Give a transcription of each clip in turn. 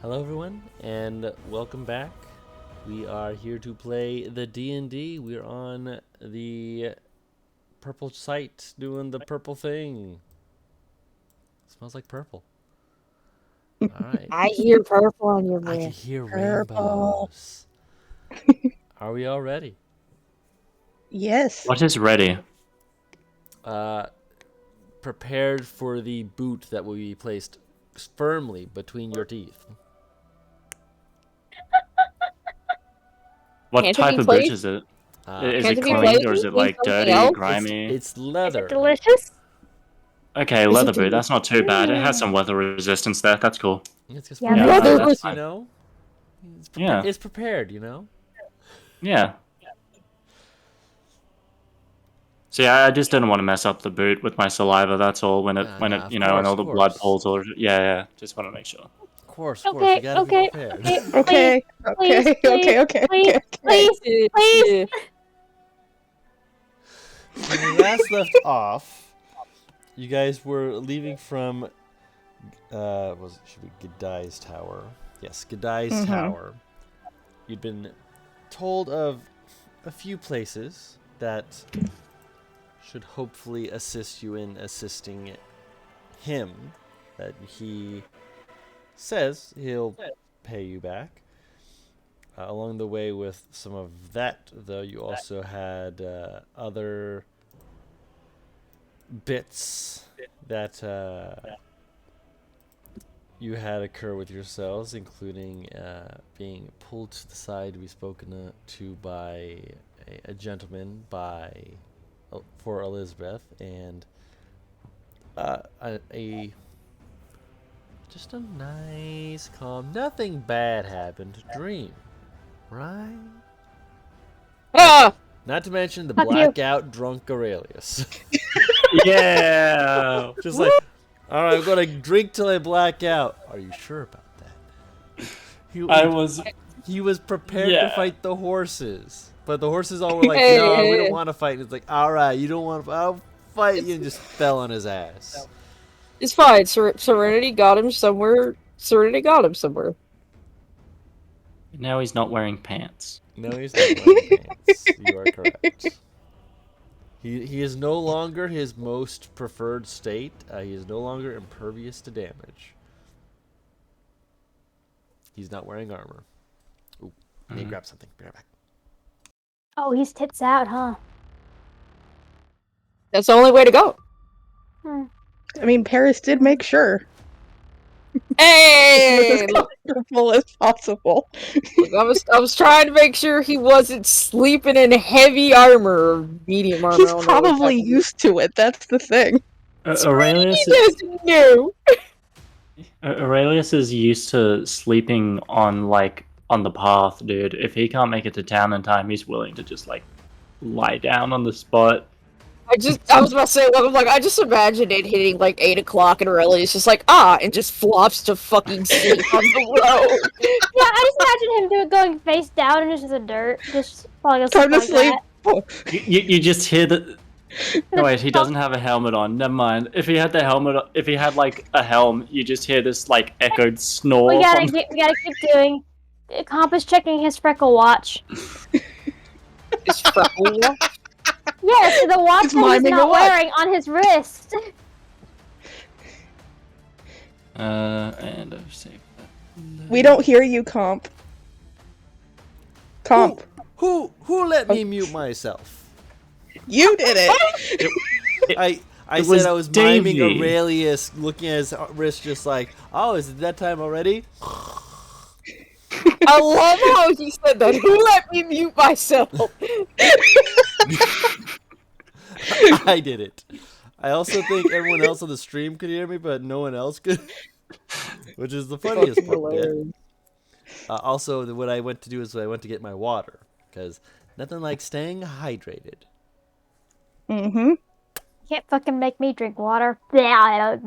Hello everyone, and welcome back. We are here to play the D&D. We're on the purple site doing the purple thing. Smells like purple. Alright. I hear purple on your I can breath. hear Purple. rainbows. Are we all ready? Yes. What is ready? Prepared for the boot that will be placed firmly between your teeth. What Can't it type be of boot placed- is it? Uh, Is Can't it it be cleaned placed or is it in like something dirty, else? grimy? it's leather. Is it delicious? Okay, Is leather it boot. That's not too bad. It has some weather resistance there. That's cool. It's just Yeah, prepared, no, that's you fine. know? Yeah. It's prepared, you know? Yeah. See, I just didn't want to mess up the boot with my saliva. That's all. When it, Nah, when nah, it, of you know, and all the course. blood pools. Or yeah. Just want to make sure. Of course, Okay, you gotta okay, be prepared. okay. Okay. Please, Okay. please, please, please. When we last left off, you guys were leaving from should be Godai's tower. Yes, Godai's tower. You'd been told of a few places that should hopefully assist you in assisting him, that he says he'll pay you back. Along the way with some of that, though, you also had other bits that you had occur with yourselves, including being pulled to the side, to be spoken to by a gentleman for Elizabeth, and just a nice, calm, nothing bad happened dream, right? Ah! Not to mention the Fuck you. blackout drunk Aurelius. Yeah. Just like, all right, I'm gonna drink till I black out. Are you sure about that? He was prepared to Yeah. fight the horses, but the horses all were like, no, we don't want to fight. It's like, all right, you don't want to. I'll fight you, and just fell on his ass. It's fine. Serenity got him somewhere. Now he's not wearing pants. No, he's not wearing pants. You are correct. He is no longer his most preferred state. He is no longer impervious to damage. He's not wearing armor. Ooh, I need to grab something. Be right back. Oh, he's tits out, huh? That's the only way to go. I mean, Paris did make sure. Hey! As comfortable as possible. Look, I was trying to make sure he wasn't sleeping in heavy armor or medium armor. He's I don't know probably exactly. used to it. That's the thing. Aurelius. He doesn't know. Aurelius is used to sleeping on the path, dude. If he can't make it to town in time, he's willing to just lie down on the spot. I was about to say, I'm like, I just imagine it hitting 8 o'clock and Aurelius just and just flops to fucking sleep on the road. Yeah, I just imagine him going face down and just in the dirt, just falling asleep. Time to like sleep. that. You just hear the. No, wait, he doesn't have a helmet on. Never mind. If he had the helmet, if he had a helm, you just hear this echoed snore. We gotta keep doing. Comp is checking his freckle watch. His freckle. Yes, the watch He's that he's miming a not watch. wearing on his wrist. And I've saved that. We don't hear you, Comp. Comp. Who let me mute myself? You did it. I It said was I was miming Davey. Aurelius, looking at his wrist, just like, oh, is it that time already? I love how he said that. Who let me mute myself? I did it. I also think everyone else on the stream could hear me, but no one else could, which is the funniest part. Yeah. Also, what I went to do is I went to get my water, because nothing like staying hydrated. Mm-hmm. Can't fucking make me drink water. Blah.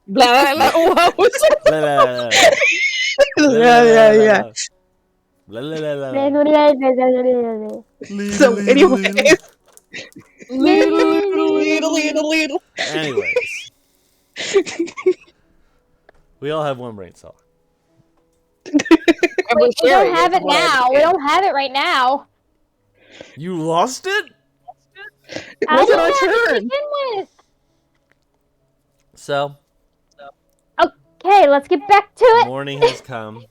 Blah, blah, what was it? Blah, blah, blah, blah. Yeah. Blah, blah, blah, blah. So, anyways. Little. Little. Anyways, We all have one brain cell. And we're We sharing don't have it from what I now. We understand. don't have it right now. You lost it? It I wasn't didn't our have it to turn. begin with. So, Okay, let's get back to it. morning has come.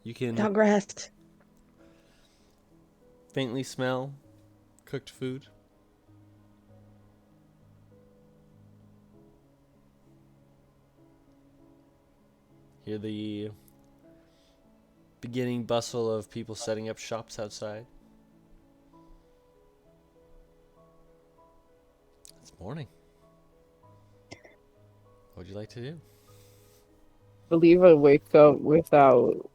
You can Long rest. faintly smell cooked food. Hear the beginning bustle of people setting up shops outside. It's morning. What would you like to do? I believe I wake up without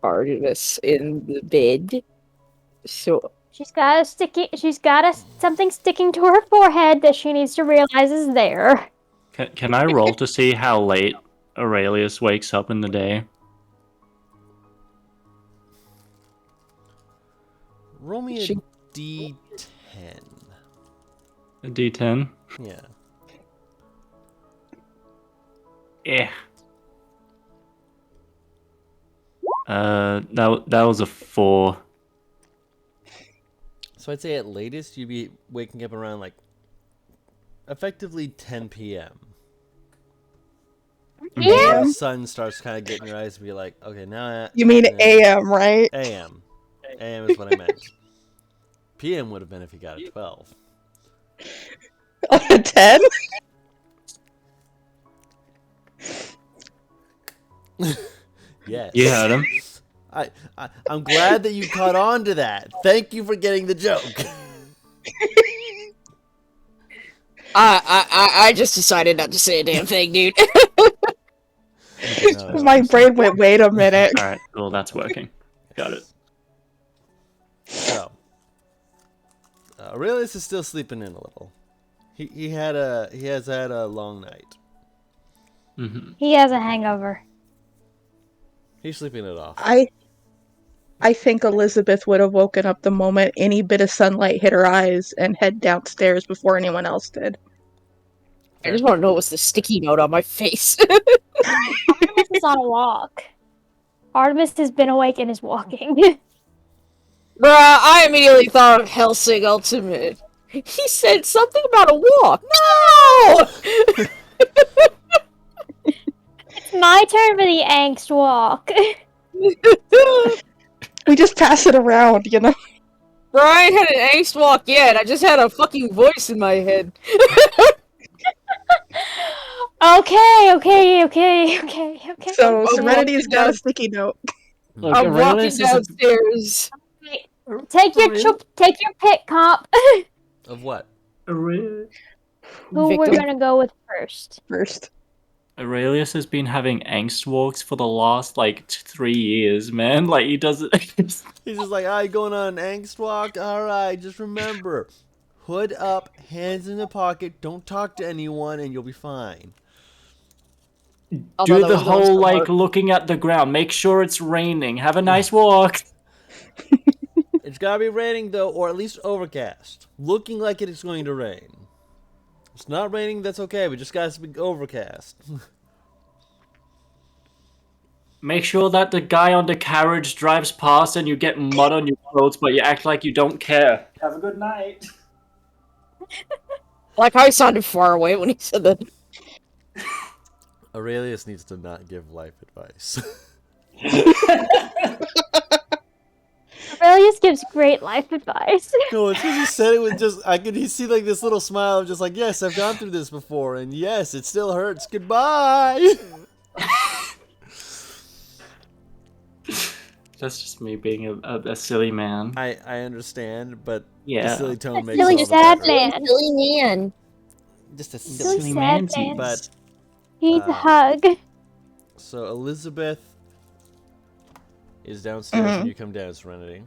Artemis in the bed. So She's got something sticking to her forehead that she needs to realize is there. Can I roll to see how late Aurelius wakes up in the day? Roll me a She- D10. A D10? Yeah. Yeah. That was a 4. So I'd say at latest you'd be waking up around like effectively 10 p.m. Yeah. The sun starts kind of getting your eyes and be like, okay, now You mean AM, right? AM. AM is what I meant. PM would have been if you got a 12. On a 10? Yes. You heard him. I'm glad that you caught on to that. Thank you for getting the joke. I just decided not to say a damn thing, dude. No, My brain went, wait a minute. Alright, cool, that's working. Got it. So, Aurelius is still sleeping in a little. He has had a long night. Mm-hmm. He has a hangover. He's sleeping it off. I think Elizabeth would have woken up the moment any bit of sunlight hit her eyes and head downstairs before anyone else did. I just want to know what's the sticky note on my face. Artemis is on a walk. Artemis has been awake and is walking. Bruh, I immediately thought of Helsing Ultimate. He said something about a walk. No! It's my turn for the angst walk. We just pass it around, you know? Bro, I ain't had an angst walk yet. I just had a fucking voice in my head. Okay. So I'm Serenity's walking got a down- sticky note. Look, I'm walking Aurelius is a- downstairs. Take your pick, comp. Of what? Who we're Victim. gonna go with first? First. Aurelius has been having angst walks for the last, like, 3 years, man. Like, he doesn't... He's just like, you going on an angst walk? Alright, just remember. Hood up, hands in the pocket, don't talk to anyone, and you'll be fine. Although Do that the was going whole, so like, hard. looking at the ground. Make sure it's raining. Have a nice walk. It's gotta be raining, though, or at least overcast. Looking like it is going to rain. If it's not raining, that's okay, but just gotta be overcast. Make sure that the guy on the carriage drives past and you get mud on your clothes, but you act like you don't care. Have a good night. Like how he sounded far away when he said that. Aurelius needs to not give life advice. Aurelius gives great life advice. No, it's because he said it with just, I could see like this little smile of just like, yes, I've gone through this before, and yes, it still hurts. Goodbye. That's just me being a silly man. I understand, but Yeah. the silly tone makes Silly it all the sad better. man. Silly man. Just a Silly silly. sad mansies. man. But He needs a Uh, hug. so Elizabeth is downstairs Mhm. when you come down, Serenity.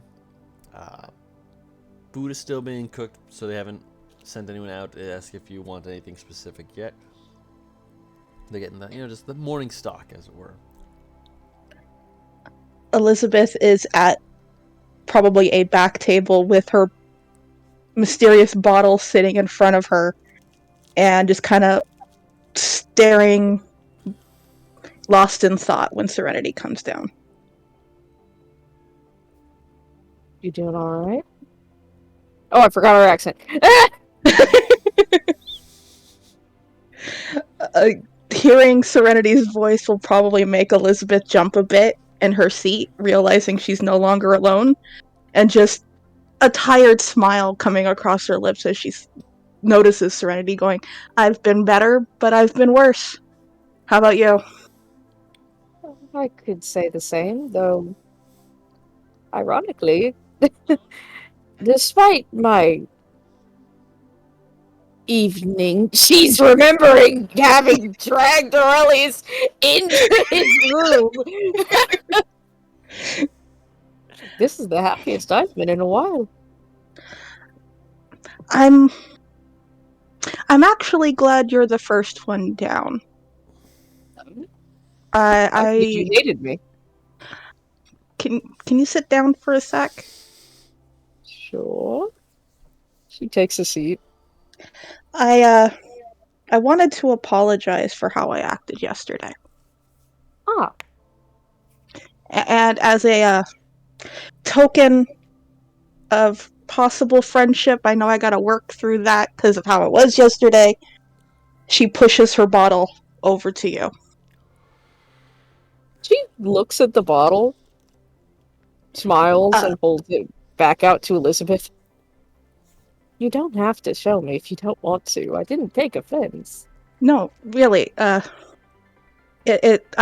Food is still being cooked, so they haven't sent anyone out to ask if you want anything specific yet. They're getting the, just the morning stock, as it were. Elizabeth is at probably a back table with her mysterious bottle sitting in front of her and just kind of staring lost in thought when Serenity comes down. You doing all right? Oh, I forgot her accent. Hearing Serenity's voice will probably make Elizabeth jump a bit in her seat, realizing she's no longer alone, and just a tired smile coming across her lips as she notices Serenity going, "I've been better, but I've been worse. How about you?" I could say the same, though, ironically, despite my evening, she's remembering having dragged Aurelius into his room. This is the happiest I've been in a while. I'm actually glad you're the first one down. I think you hated me. Can you sit down for a sec? Sure. She takes a seat. I wanted to apologize for how I acted yesterday. Ah. And as a token of possible friendship, I know I gotta work through that because of how it was yesterday. She pushes her bottle over to you. She looks at the bottle, smiles, and holds it back out to Elizabeth. You don't have to show me if you don't want to. I didn't take offense. No, really. I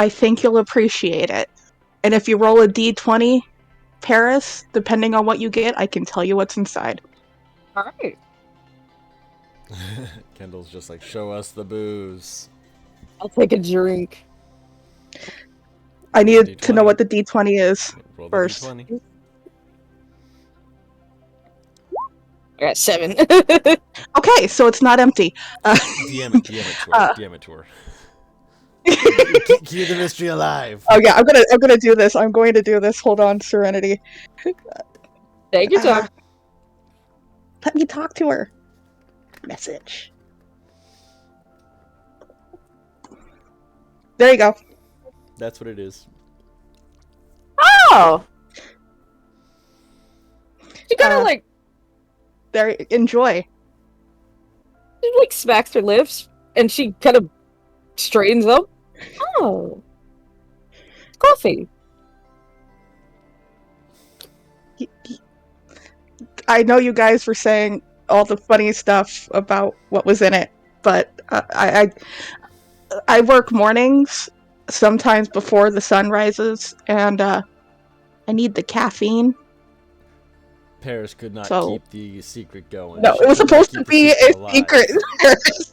think you'll appreciate it. And if you roll a d20, Paris, depending on what you get, I can tell you what's inside. All right. Kendall's just like, show us the booze. I'll take a drink. I need to know what the d20 is Roll first. The D20. I got 7. Okay, so it's not empty. DM it to her. DM it to her. Keep the mystery alive. Oh yeah, I'm gonna do this. I'm going to do this. Hold on, Serenity. Take your time. Let me talk to her. Message. There you go. That's what it is. Oh! She kind of there. Enjoy. She like smacks her lips, and she kind of straightens up. Oh, coffee. I know you guys were saying all the funny stuff about what was in it, but I work mornings, sometimes before the sun rises, and I need the caffeine. Paris could not So- keep the secret going. No, She it was could not supposed to keep the be a alive. secret.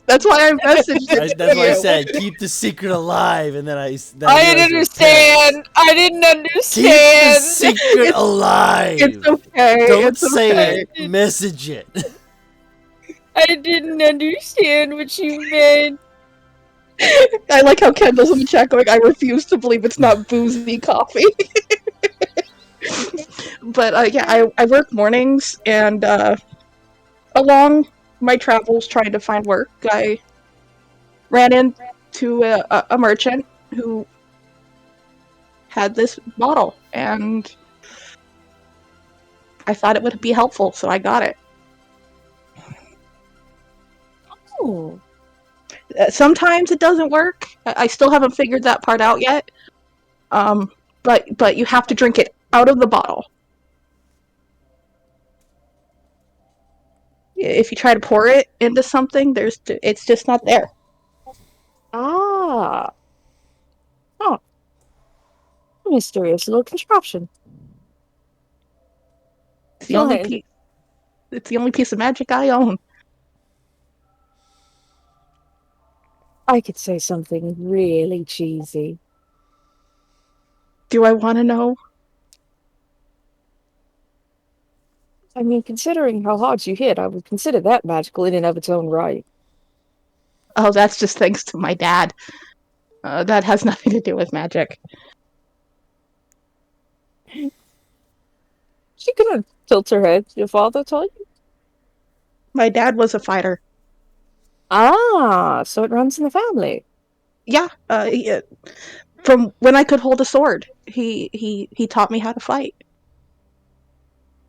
That's why I messaged it. That's to why I you. said keep the secret alive, and then I I realized didn't it was understand. I didn't Paris. Keep the understand. secret alive. It's okay. Don't it's say okay. it. Message it. I didn't understand what you meant. I like how Kendall's in the chat going, I refuse to believe it's not boozy coffee. But yeah, I work mornings, and along my travels trying to find work, I ran into a merchant who had this bottle, and I thought it would be helpful, so I got it. Oh. Sometimes it doesn't work. I still haven't figured that part out yet. But you have to drink it out of the bottle. If you try to pour it into something, it's just not there. Ah. Oh. Mysterious little contraption. It's the only piece. It's the only piece of magic I own. I could say something really cheesy. Do I want to know? I mean, considering how hard you hit, I would consider that magical in and of its own right. Oh, that's just thanks to my dad. That has nothing to do with magic. She kind of tilts her head. Your father told you? My dad was a fighter. Ah, so it runs in the family. Yeah, From when I could hold a sword. He taught me how to fight.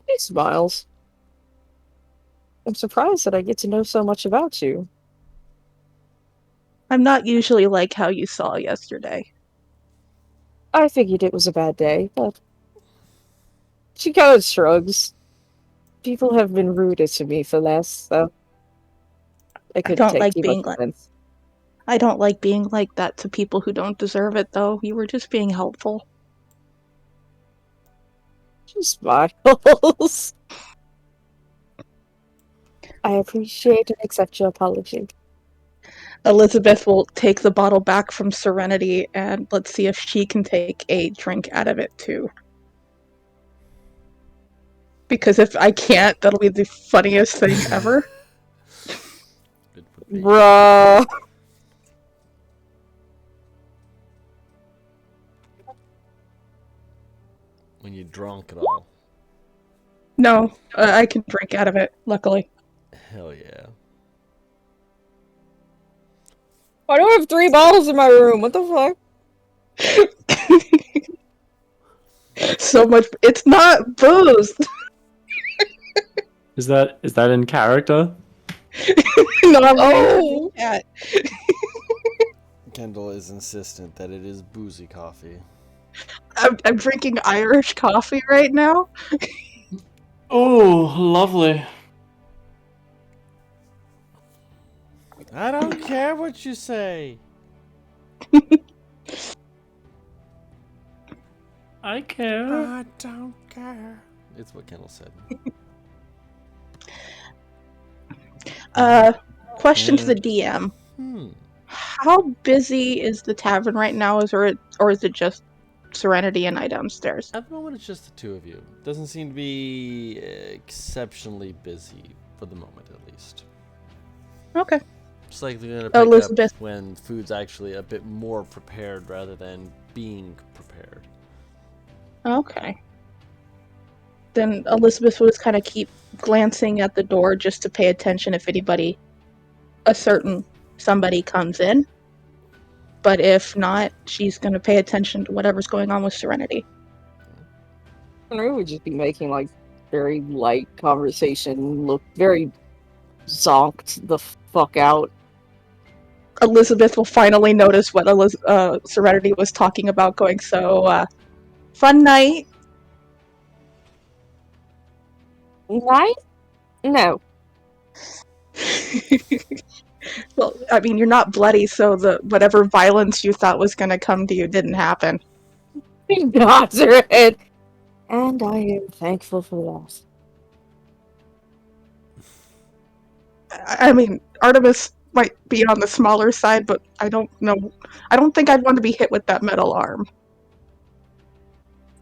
He smiles. I'm surprised that I get to know so much about you. I'm not usually like how you saw yesterday. I figured it was a bad day, but she kind of shrugs. People have been ruder to me for less, so I I couldn't don't take like too being much like offense. I don't like being like that to people who don't deserve it, though. You were just being helpful. She smiles. I appreciate and accept your apology. Elizabeth will take the bottle back from Serenity, and let's see if she can take a drink out of it, too. Because if I can't, that'll be the funniest thing ever. It would be. Bruh. When you're drunk at all. No, I can drink out of it, luckily. Hell yeah. I don't have 3 bottles in my room. What the fuck? So much. It's not booze. Is that in character? No, I'm Oh! yeah. Kendall is insistent that it is boozy coffee. I'm drinking Irish coffee right now. Oh, lovely. I don't care what you say. I care. I don't care. It's what Kendall said. Question to the DM. How busy is the tavern right now? Or is it just Serenity and I downstairs? At the moment, it's just the two of you. Doesn't seem to be exceptionally busy for the moment, at least. Okay. It's likely going to pick Elizabeth. up when food's actually a bit more prepared rather than being prepared. Okay. Then Elizabeth will just kind of keep glancing at the door just to pay attention if somebody comes in. But if not, she's going to pay attention to whatever's going on with Serenity. We would just be making like very light conversation, look very zonked the fuck out. Elizabeth will finally notice what Serenity was talking about, going, so, fun night. Right? No. Well, I mean, you're not bloody, so whatever violence you thought was going to come to you didn't happen. He nods her head. And I am thankful for that. I mean, Artemis might be on the smaller side, but I don't know. I don't think I'd want to be hit with that metal arm.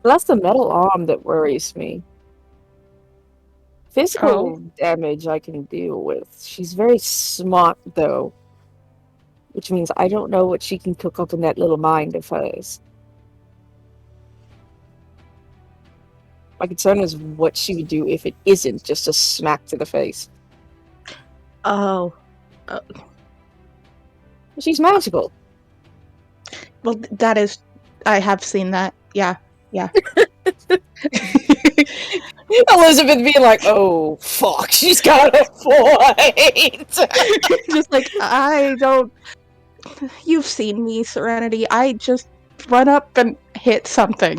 That's the metal arm that worries me. Physical damage I can deal with. She's very smart, though. Which means I don't know what she can cook up in that little mind of hers. My concern is what she would do if it isn't just a smack to the face. Oh. She's magical. Well, that is... I have seen that. Yeah. Elizabeth being like, oh, fuck, she's got a point. Just like, I don't... You've seen me, Serenity. I just run up and hit something.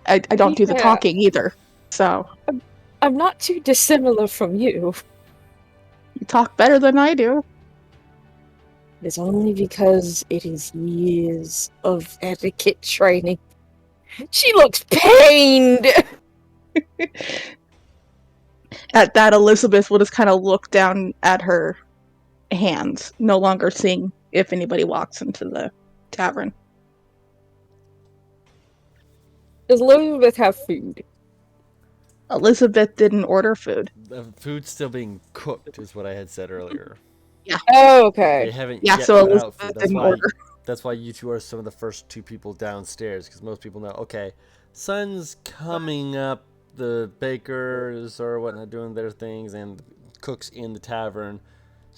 I don't do the talking either, so... I'm not too dissimilar from you. You talk better than I do. It's only because it is years of etiquette training. She looks pained! At that, Elizabeth will just kind of look down at her hands, no longer seeing if anybody walks into the tavern. Does Elizabeth have food? Elizabeth didn't order food. The food's still being cooked, is what I had said earlier. Yeah. Oh, They okay. haven't Yeah, yet so put out Elizabeth food. didn't order. That's why you two are some of the first two people downstairs, because most people know, okay, sun's coming up, the bakers or whatnot doing their things, and cooks in the tavern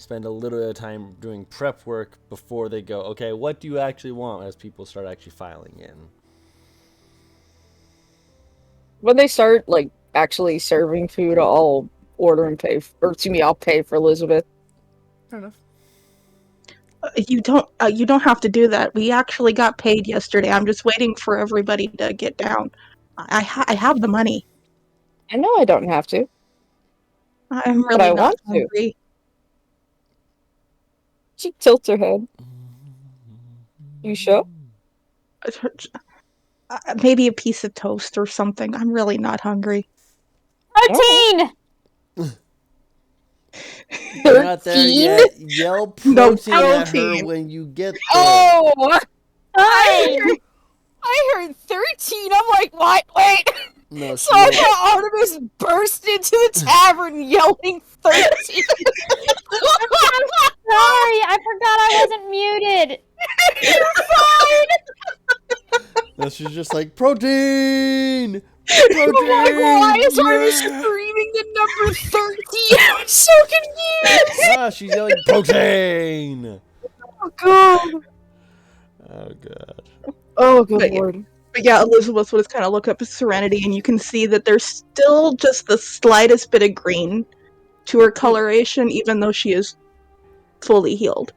spend a little bit of time doing prep work before they go, okay, what do you actually want, as people start actually filing in. When they start, like, actually serving food, I'll order and pay, I'll pay for Elizabeth. Fair enough. You don't have to do that. We actually got paid yesterday. I'm just waiting for everybody to get down. I have the money. I know I don't have to, I'm but I really not want to. hungry. She tilts her head. You sure? Maybe a piece of toast or something. I'm really not hungry. Protein! You're not there yet. Yell protein, No at her protein. when you get there. Oh! Fine! I heard 13. I'm like, what? Wait. No, So I thought Artemis burst into the tavern yelling 13. Sorry, I forgot I wasn't muted. No, she's just like, protein! I'm like, Protein! why is Artemis Yeah! screaming the number 13? I'm so confused. Ah, she's yelling, protein! Oh, God. Oh, God. Oh, good But lord. But yeah, Elizabeth would kind of look up at Serenity, and you can see that there's still just the slightest bit of green to her coloration, even though she is fully healed.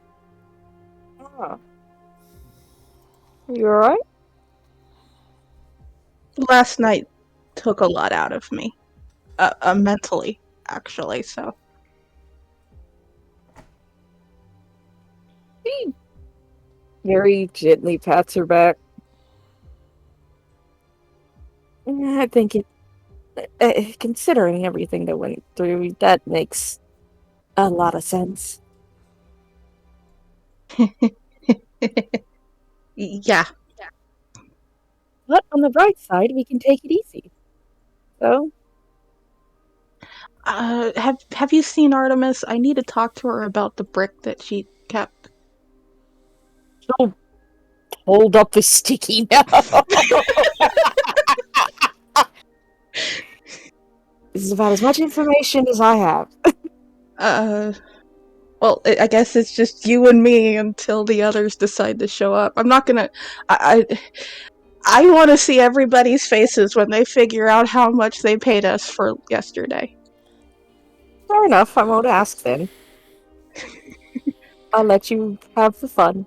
Ah. You alright? Last night took a lot out of me. Mentally, actually, so. He very gently pats her back. I think considering everything that went through, that makes a lot of sense. Yeah. But on the bright side, we can take it easy. So, Have you seen Artemis? I need to talk to her about the brick that she kept. she'll hold up the sticky note. This is about as much information as I have. Well, I guess it's just you and me until the others decide to show up. I'm not gonna. I want to see everybody's faces when they figure out how much they paid us for yesterday. Fair enough, I won't ask then. I'll let you have the fun.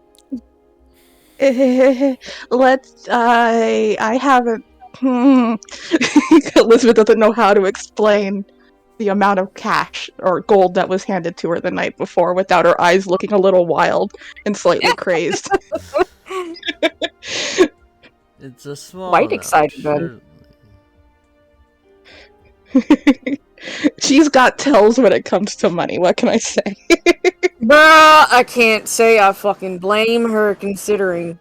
I haven't. Elizabeth doesn't know how to explain the amount of cash or gold that was handed to her the night before without her eyes looking a little wild and slightly crazed. It's a small Quite amount, excited then. surely. She's got tells when it comes to money. What can I say? Bruh, I can't say I fucking blame her considering.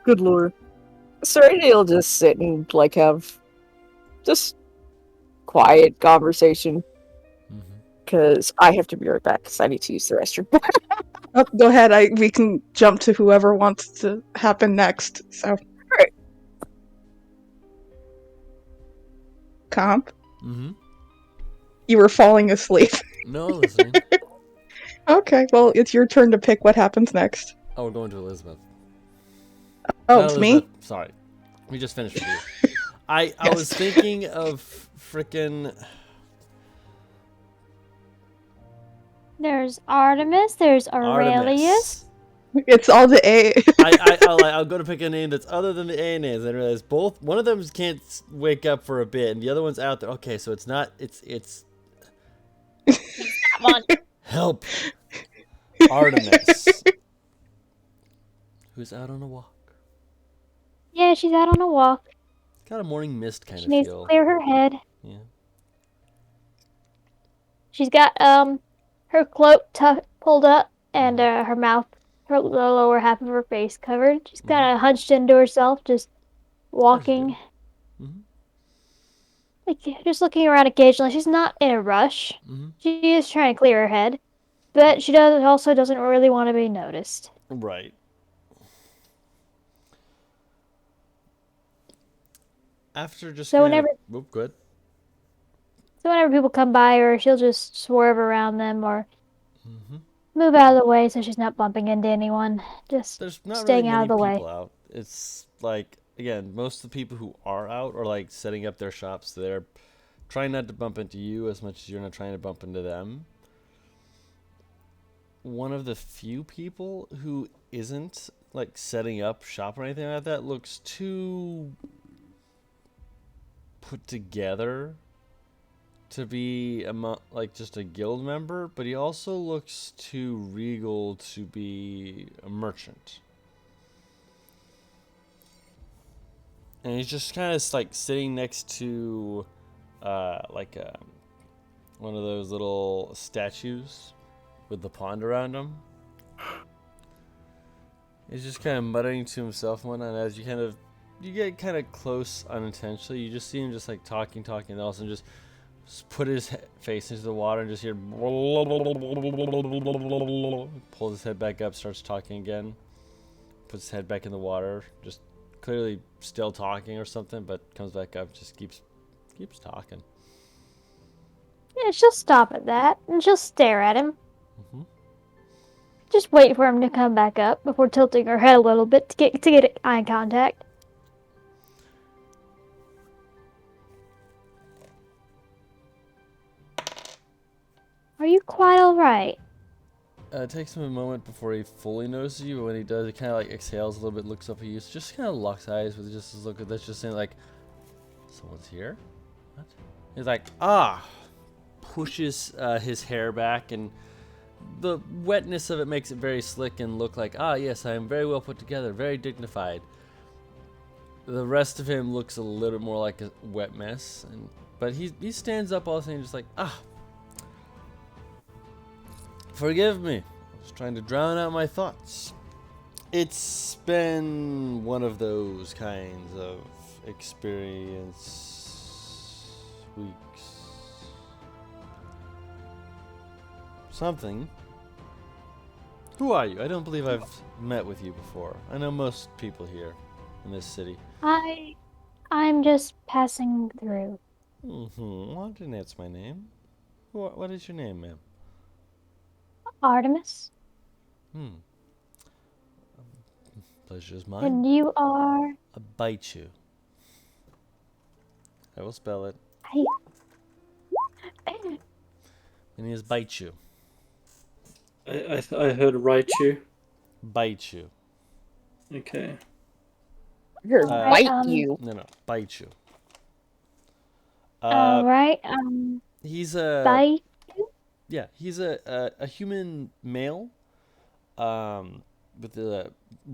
Good lord. Serenity will just sit and, like, have just quiet conversation. Because I have to be right back because I need to use the restroom. Oh, go ahead. We can jump to whoever wants to happen next. So, Alright. Comp, Mm-hmm. you were falling asleep. No, listening. Okay, well, it's your turn to pick what happens next. Oh, we're going to Elizabeth. Oh, Not it's Elizabeth. me? Sorry. We just finished with you. I Yes. was thinking of frickin'... There's Artemis, there's Aurelius. Artemis. It's all the A. I'll go to pick a name that's other than the A names. I realize one of them can't wake up for a bit, and the other one's out there. Okay, so it's not. It's That one. help. Artemis, who's out on a walk. Yeah, she's out on a walk. Got a morning mist kind She of needs feel. to clear her head. Yeah. She's got her cloak pulled up and her mouth, the lower half of her face covered. She's kind of hunched into herself, just walking, Mm-hmm. like just looking around occasionally. She's not in a rush. Mm-hmm. She is trying to clear her head, but she also doesn't really want to be noticed. Right. After just So whenever good. people come by her, she'll just swerve around them or Mm-hmm. Move out of the way so she's not bumping into anyone. Just There's not really staying out many of the way. people out. It's like, again, most of the people who are out are like setting up their shops. They're trying not to bump into you as much as you're not trying to bump into them. One of the few people who isn't like setting up shop or anything like that looks too put together to be like just a guild member, but he also looks too regal to be a merchant. And he's just kind of like sitting next to like one of those little statues with the pond around him. He's just kind of muttering to himself and whatnot. As you get kind of close unintentionally, you just see him just like talking, and all of a sudden just put his face into the water and just hear pulls his head back up, starts talking again, puts his head back in the water, just clearly still talking or something, but comes back up, just keeps talking. Yeah, she'll stop at that and she'll stare at him. Mm-hmm. Just wait for him to come back up before tilting her head a little bit to get eye contact. Are you quite alright? It takes him a moment before he fully notices you, but when he does, he kind of like exhales a little bit, looks up at you, just kind of locks eyes with just this look that's just saying like, someone's here? What? He's like, pushes his hair back, and the wetness of it makes it very slick and look like, yes, I am very well put together, very dignified. The rest of him looks a little bit more like a wet mess, but he stands up all of a sudden just like, forgive me. I was trying to drown out my thoughts. It's been one of those kinds of experience weeks. Something. Who are you? I don't believe I've met with you before. I know most people here in this city. I'm just passing through. Well, I didn't answer my name. What is your name, ma'am? Artemis? Pleasure is mine. And you are? I bite you. I will spell it. My name is Bite You. I heard Raichu. Bite you. Okay. Here, Right, bite you. No, bite you. Alright, He's a bye. yeah. He's a human male, with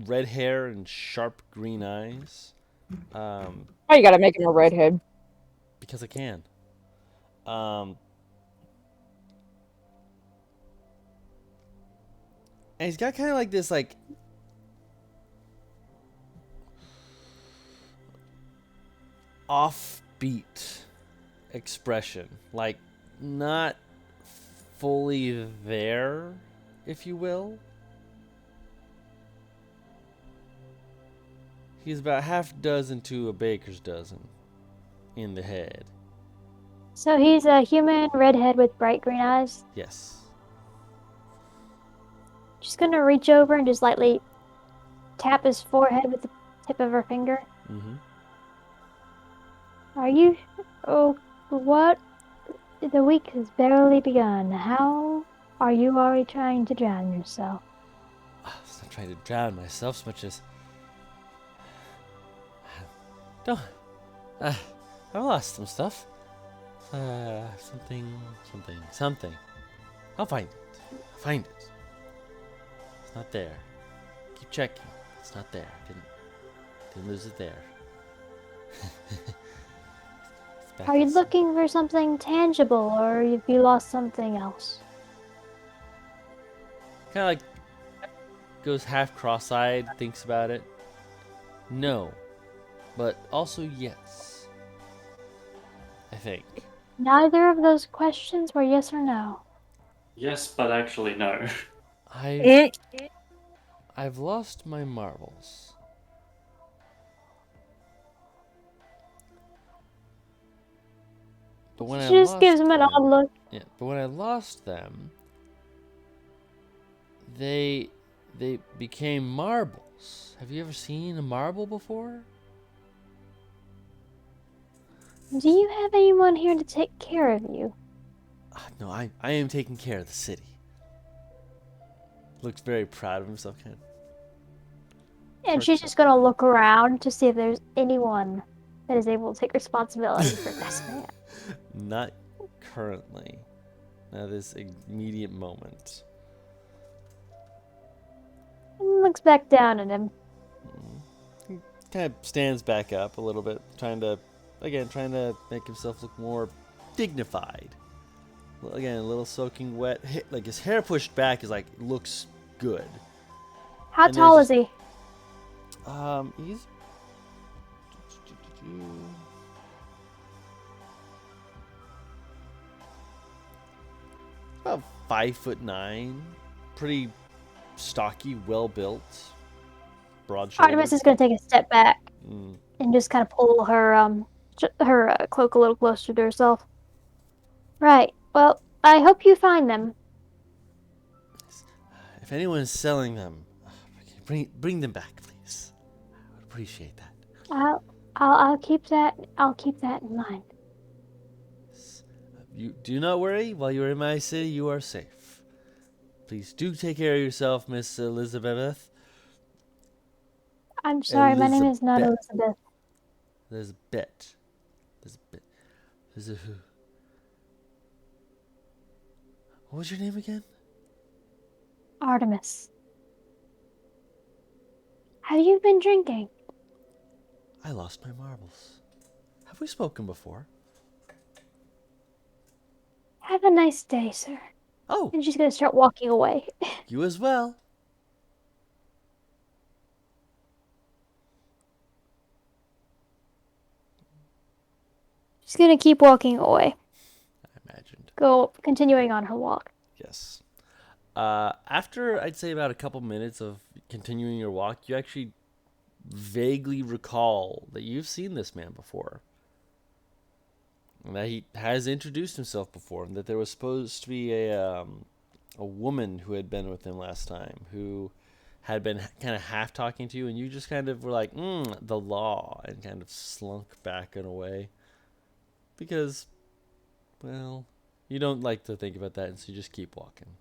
red hair and sharp green eyes. Oh, you gotta make him a redhead. Because I can. And he's got kind of like this like offbeat expression, like not fully there, if you will. He's about half dozen to a baker's dozen in the head. So he's a human redhead with bright green eyes. Yes. Just gonna reach over and just lightly tap his forehead with the tip of her finger. Mm-hmm. Are you? Oh, what? The week has barely begun. How are you already trying to drown yourself? I'm not trying to drown myself so much as... I've lost some stuff. Something. I'll find it. Find it. It's not there. Keep checking. It's not there. Didn't lose it there. Are you looking for something tangible, or have you lost something else? Kind of like goes half cross-eyed, thinks about it. No, but also yes. I think. Neither of those questions were yes or no. Yes, but actually no. I've lost my marbles. But when She just gives him an odd look. Yeah, but when I lost them, They became marbles. Have you ever seen a marble before? Do you have anyone here to take care of you? No, I am taking care of the city. Looks very proud of himself, kind of. And she's just gonna look around to see if there's anyone that is able to take responsibility for this man. Not currently. Not this immediate moment. And looks back down at him. He kind of stands back up a little bit, trying to make himself look more dignified. Again, a little soaking wet. Like his hair pushed back is like looks good. How And tall there's is he? He's about 5'9", pretty stocky, well built, broad shouldered. Artemis is gonna take a step back Mm. and just kind of pull her cloak a little closer to herself. Right. Well, I hope you find them. If anyone's selling them, bring them back, please. I would appreciate that. I'll keep that. I'll keep that in mind. You do not worry. While you are in my city, you are safe. Please do take care of yourself, Miss Elizabeth. I'm sorry, my name is not Elizabeth. Elizabeth. What was your name again? Artemis. Have you been drinking? I lost my marbles. Have we spoken before? Have a nice day, sir. Oh, And she's gonna start walking away. you as well. She's gonna keep walking away. I imagined. Continuing on her walk. Yes. After I'd say about a couple minutes of continuing your walk, you actually vaguely recall that you've seen this man before. And that he has introduced himself before, and that there was supposed to be a woman who had been with him last time, who had been kind of half talking to you, and you just kind of were like, the law, and kind of slunk back in a way. Because, well, you don't like to think about that, and so you just keep walking.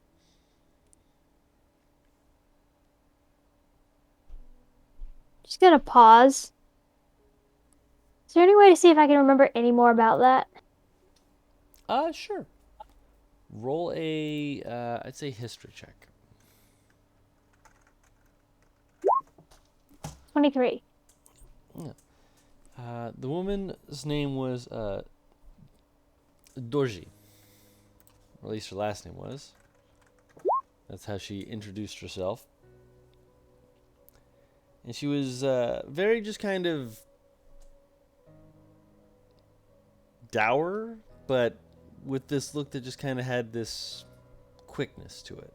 Just gonna pause. Is there any way to see if I can remember any more about that? Sure. Roll a, I'd say history check. 23. The woman's name was Dorji. Or at least her last name was. That's how she introduced herself. And she was very just kind of dour, but with this look that just kind of had this quickness to it.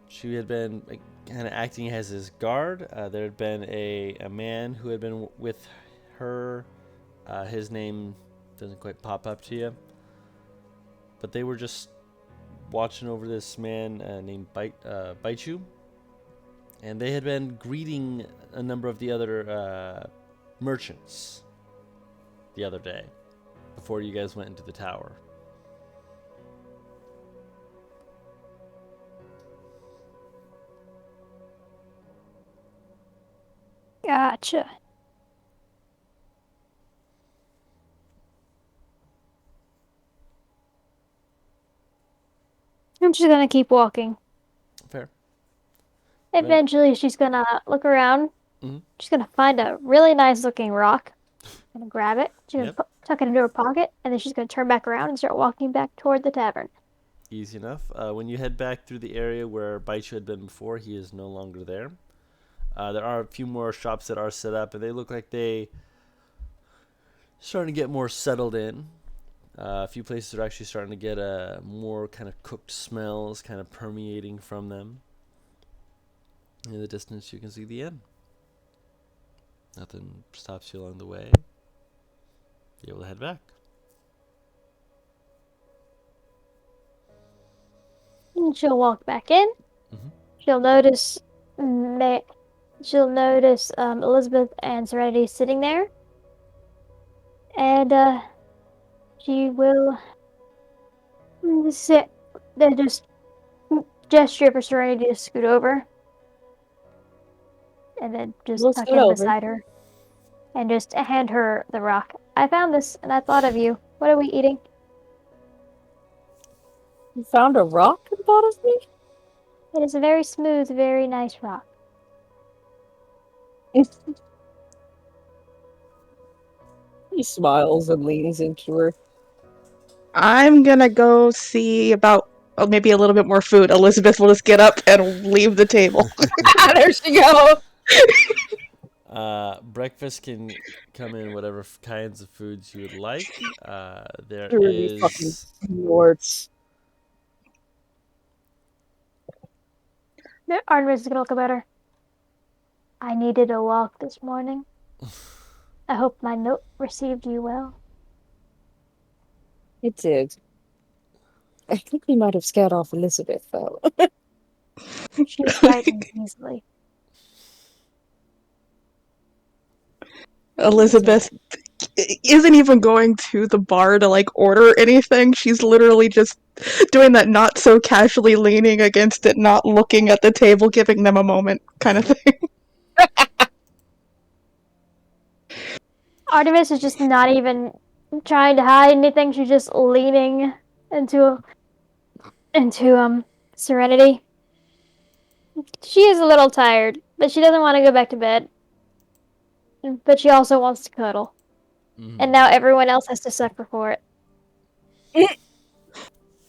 She had been kind of acting as his guard. There had been a man who had been with her. His name doesn't quite pop up to you. But they were just watching over this man named Baichu. And they had been greeting a number of the other merchants the other day before you guys went into the tower. Gotcha. I'm just gonna keep walking. Fair. Eventually, she's gonna look around. Mhm. She's gonna find a really nice looking rock. Gonna grab it. She's gonna tuck it into her pocket, and then she's gonna turn back around and start walking back toward the tavern. Easy enough. When you head back through the area where Baichu had been before, he is no longer there. There are a few more shops that are set up, and they look like they starting to get more settled in. A few places are actually starting to get more kind of cooked smells kind of permeating from them. In the distance, you can see the inn. Nothing stops you along the way. Be able to head back. And she'll walk back in. Mhm. She'll notice Elizabeth and Serenity sitting there. And she will sit then just gesture for Serenity to scoot over. And then just We'll tuck scoot in over. beside her. And just hand her the rock. I found this and I thought of you. What are we eating? You found a rock and thought of me? It is a very smooth, very nice rock. He smiles and leans into her. I'm gonna go see about maybe a little bit more food. Elizabeth will just get up and leave the table. There she goes. Breakfast can come in whatever kinds of foods you would like. There Really fucking is snorts. Artemis is gonna look better. I needed a walk this morning. I hope my note received you well. It did. I think we might have scared off Elizabeth, though. She frightens easily. Elizabeth isn't even going to the bar to like order anything. She's literally just doing that not so casually leaning against it, not looking at the table, giving them a moment kind of thing. Artemis is just not even trying to hide anything. She's just leaning into Serenity. She is a little tired, but she doesn't want to go back to bed. But she also wants to cuddle. And now everyone else has to suffer for it.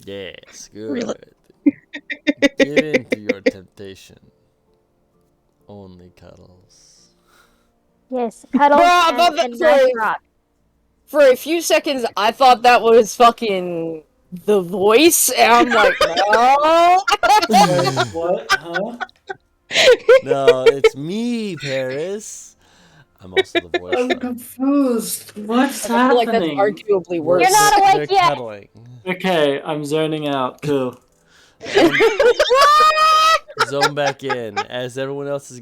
yes, Really? good. Give in to your temptation. Only cuddles. Yes, cuddle Bro, I thought that and nice phrase- rock. For a few seconds, I thought that was fucking The Voice, and I'm like, no. What? Huh? No, it's me, Paris. I'm also the voice. I'm though. confused. What's I feel like that's happening? arguably worse. You're not They're awake yet. cuddling. Okay, I'm zoning out. Cool. Zone back in. As everyone else is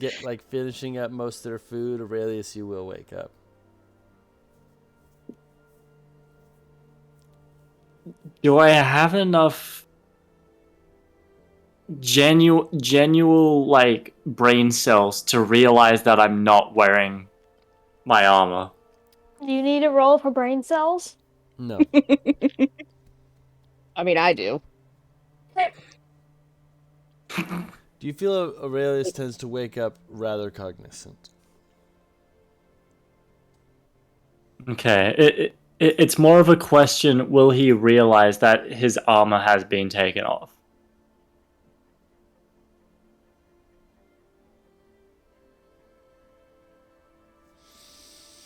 finishing up most of their food, Aurelius, you will wake up. Do I have enough genuine like brain cells to realize that I'm not wearing my armor? Do you need a roll for brain cells? No. I mean, I do. Do you feel Aurelius tends to wake up rather cognizant? Okay, it's more of a question, will he realize that his armor has been taken off?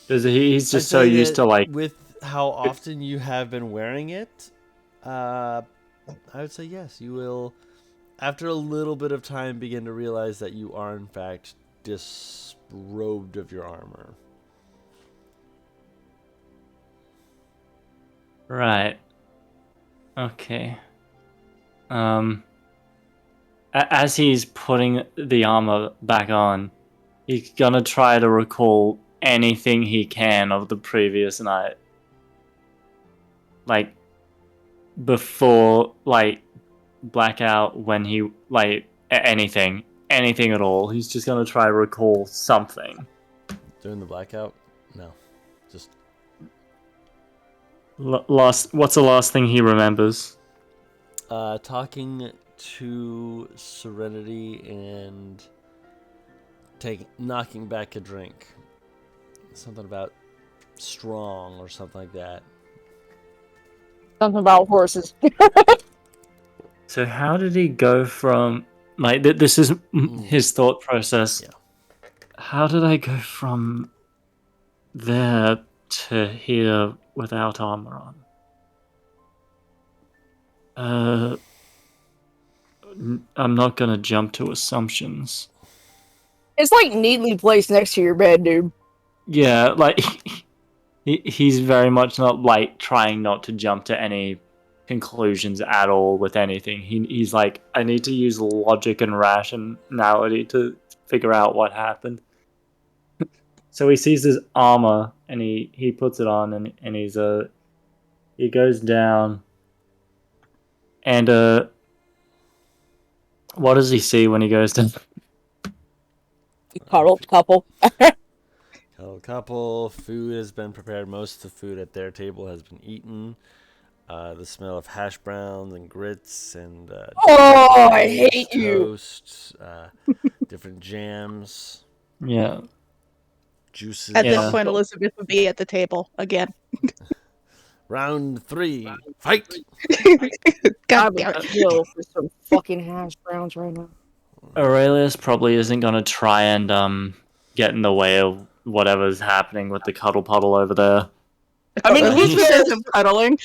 Because he's I'd just so say used that to like... with how often you have been wearing it, I would say yes. You will, after a little bit of time, begin to realize that you are in fact disrobed of your armor. Right. Okay. As he's putting the armor back on, he's gonna try to recall anything he can of the previous night. Like, before, like, blackout, when he, like, anything at all. He's just gonna try to recall something. During the blackout? No. Just What's the last thing he remembers? talking to Serenity and knocking back a drink. Something about strong or something like that. Something about horses. So how did he go from, like, this is his thought process. Yeah. How did I go from there to here without armor on? I'm not gonna jump to assumptions. It's like neatly placed next to your bed, dude. Yeah, like he's very much not like trying not to jump to any conclusions at all with anything. He's like, I need to use logic and rationality to figure out what happened. So he sees his armor and he puts it on and he goes down and what does he see when he goes down? Cuddled couple. Cuddled couple. Food has been prepared. Most of the food at their table has been eaten. The smell of hash browns and grits and Oh, I hate you. toast, different jams, Yeah. juices. At Yeah. this point, Elizabeth would be at the table again. Round 3, fight! God I damn would it. kill for some fucking hash browns right now. Aurelius probably isn't gonna try and get in the way of whatever's happening with the cuddle puddle over there. I mean, He he says him cuddling.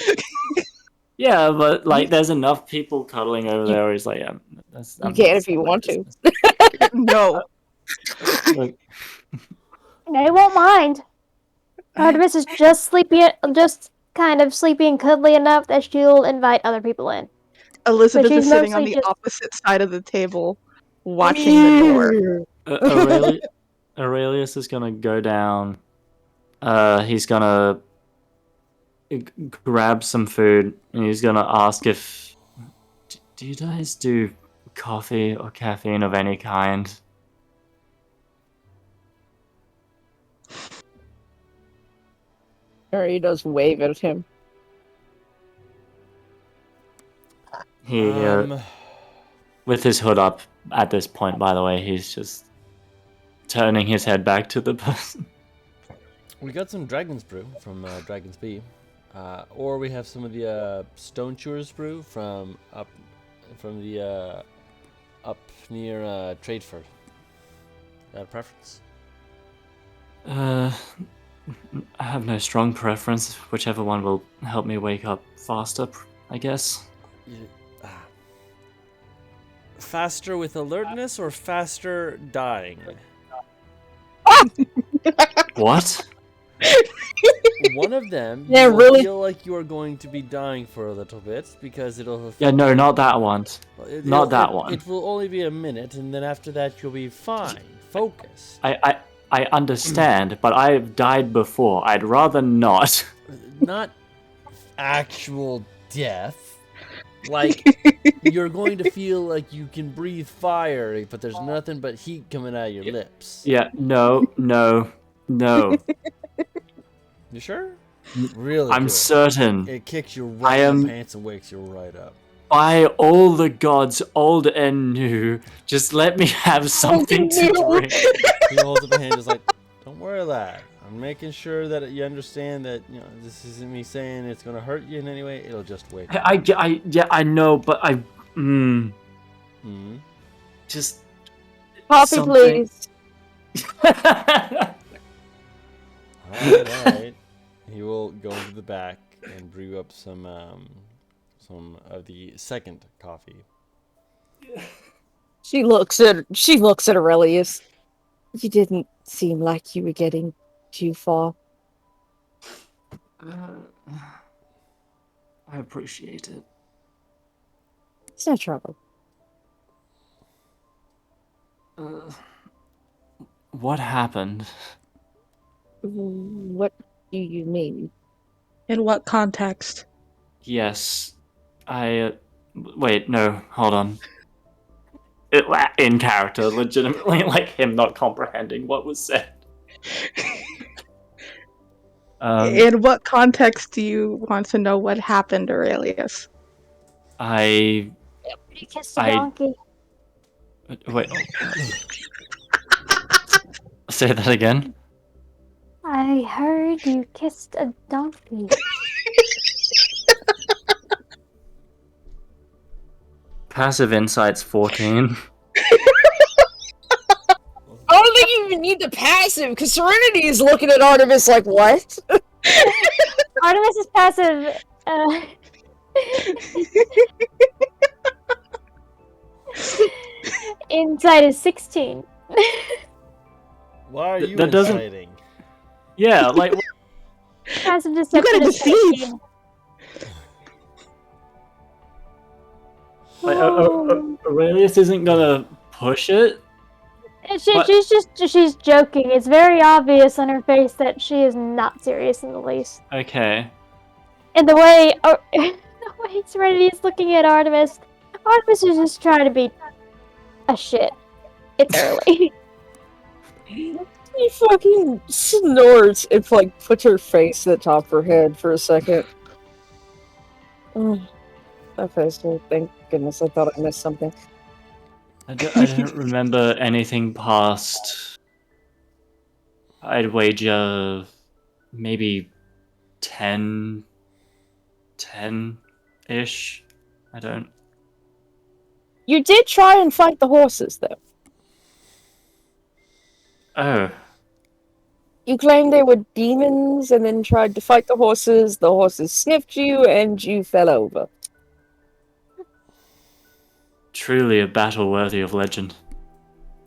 Yeah, but like, there's enough people cuddling over there. Where he's like, yeah, You can if you want to. No. Look, They won't mind. Artemis is just kind of sleepy and cuddly enough that she'll invite other people in. Elizabeth she's is sitting on mostly the just- opposite side of the table, watching the door. Aurelius is gonna go down. He's gonna grab some food and he's gonna ask if, do you guys do coffee or caffeine of any kind? Or he does wave at him. He with his hood up at this point, by the way, he's just turning his head back to the person. We got some Dragon's Brew from Dragon's B. Or we have some of the Stone Chewers Brew from up near Tradeford. Preference? I have no strong preference. Whichever one will help me wake up faster, I guess. Faster with alertness or faster dying? What? One of them, Yeah, you will really? feel like you are going to be dying for a little bit because it'll. Yeah, no, not that one. Not that one. It will only be a minute, and then after that you'll be fine. Focus. I understand, but I've died before. I'd rather not. Not actual death. Like, you're going to feel like you can breathe fire, but there's nothing but heat coming out of your lips. Yeah, no. You sure? Really? I'm good. certain. It kicks you right in the pants and wakes you right up. By all the gods, old and new, just let me have something to drink. He holds up a hand, just like, don't worry about that. I'm making sure that you understand that, you know, this isn't me saying it's gonna hurt you in any way. It'll just wake up. I know, but just Coffee, something. please. Alright. He will go into the back and brew up some of the second coffee. She looks at Aurelius. You didn't seem like you were getting too far. I appreciate it. It's no trouble. What happened? What do you mean? In what context? Yes, wait, no, hold on. In character, legitimately, like him not comprehending what was said. In what context do you want to know what happened, Aurelius? You kissed a donkey. Wait. Say that again. I heard you kissed a donkey. Passive insight's 14. I don't think you even need the passive, because Serenity is looking at Artemis like, what? Artemis is passive. Inside is 16. Why are you That doesn't- inciting? Yeah, like Passive deception is deceive. 17. Like, Aurelius isn't gonna push it. She's joking. It's very obvious on her face that she is not serious in the least. Okay. And the way Serenity is looking at Artemis is just trying to be a shit. It's early. She fucking snorts and like puts her face at the top of her head for a second. Okay, so thank goodness I thought I missed something. I don't remember anything past. I'd wager maybe 10-ish. I don't. You did try and fight the horses, though. Oh. You claimed they were demons and then tried to fight the horses sniffed you, and you fell over. Truly a battle worthy of legend.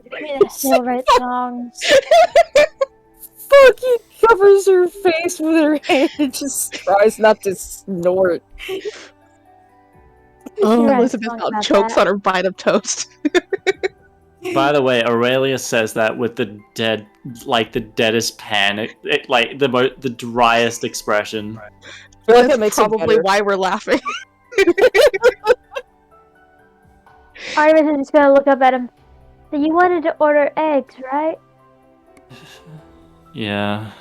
Maybe they still write songs. Fucking covers her face with her hand and just tries not to snort. Elizabeth about chokes on her bite of toast. By the way, Aurelius says that with the deadest panic, like the driest expression. I feel like that That's makes it probably better. why we're laughing. Artemis is just gonna look up at him. So you wanted to order eggs, right? Yeah.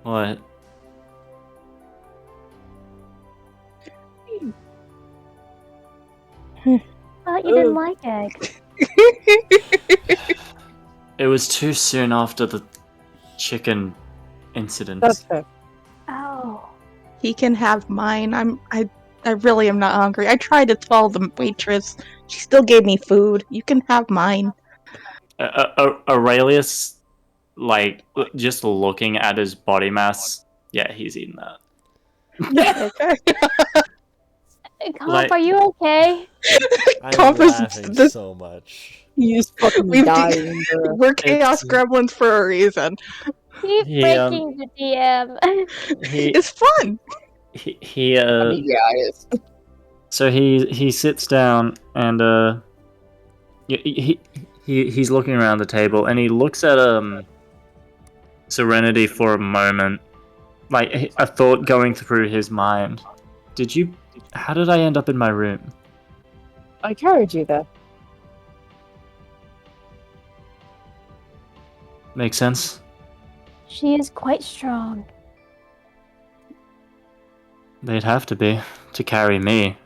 What? Thought you didn't like eggs. It was too soon after the chicken incident. That's fair. Oh. He can have mine. I really am not hungry. I tried to tell the waitress. She still gave me food. You can have mine. Aurelius, like, just looking at his body mass, yeah, he's eating that. Okay. Comp, are you okay? I'm laughing so much. He's fucking dying. We're chaos gremlins for a reason. Keep breaking the DM. It's fun. So he sits down and he's looking around the table and he looks at Serenity for a moment, like a thought going through his mind. How did I end up in my room? I carried you there. Makes sense. She is quite strong. They'd have to be to carry me,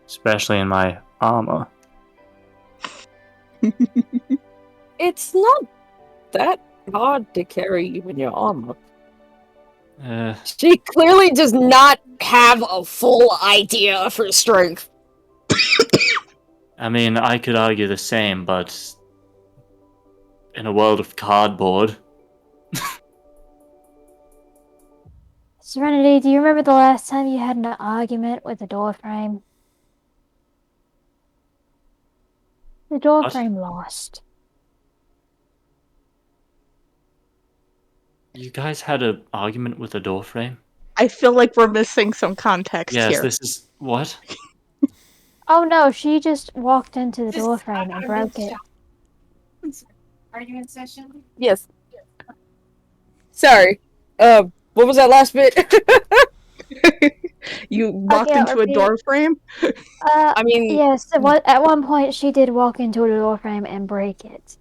especially in my armor. It's not that hard to carry you in your armor. She clearly does not have a full idea of her strength. I mean, I could argue the same, but in a world of cardboard. Serenity, do you remember the last time you had an argument with the door frame? The door frame lost. You guys had an argument with the door frame? I feel like we're missing some context here. Yes, this is... What? Oh no, she just walked into the door frame and broke it. Argument session? Yes. Sorry. What was that last bit? You walked into a door frame? I mean... Yes, at one point she did walk into a door frame and break it.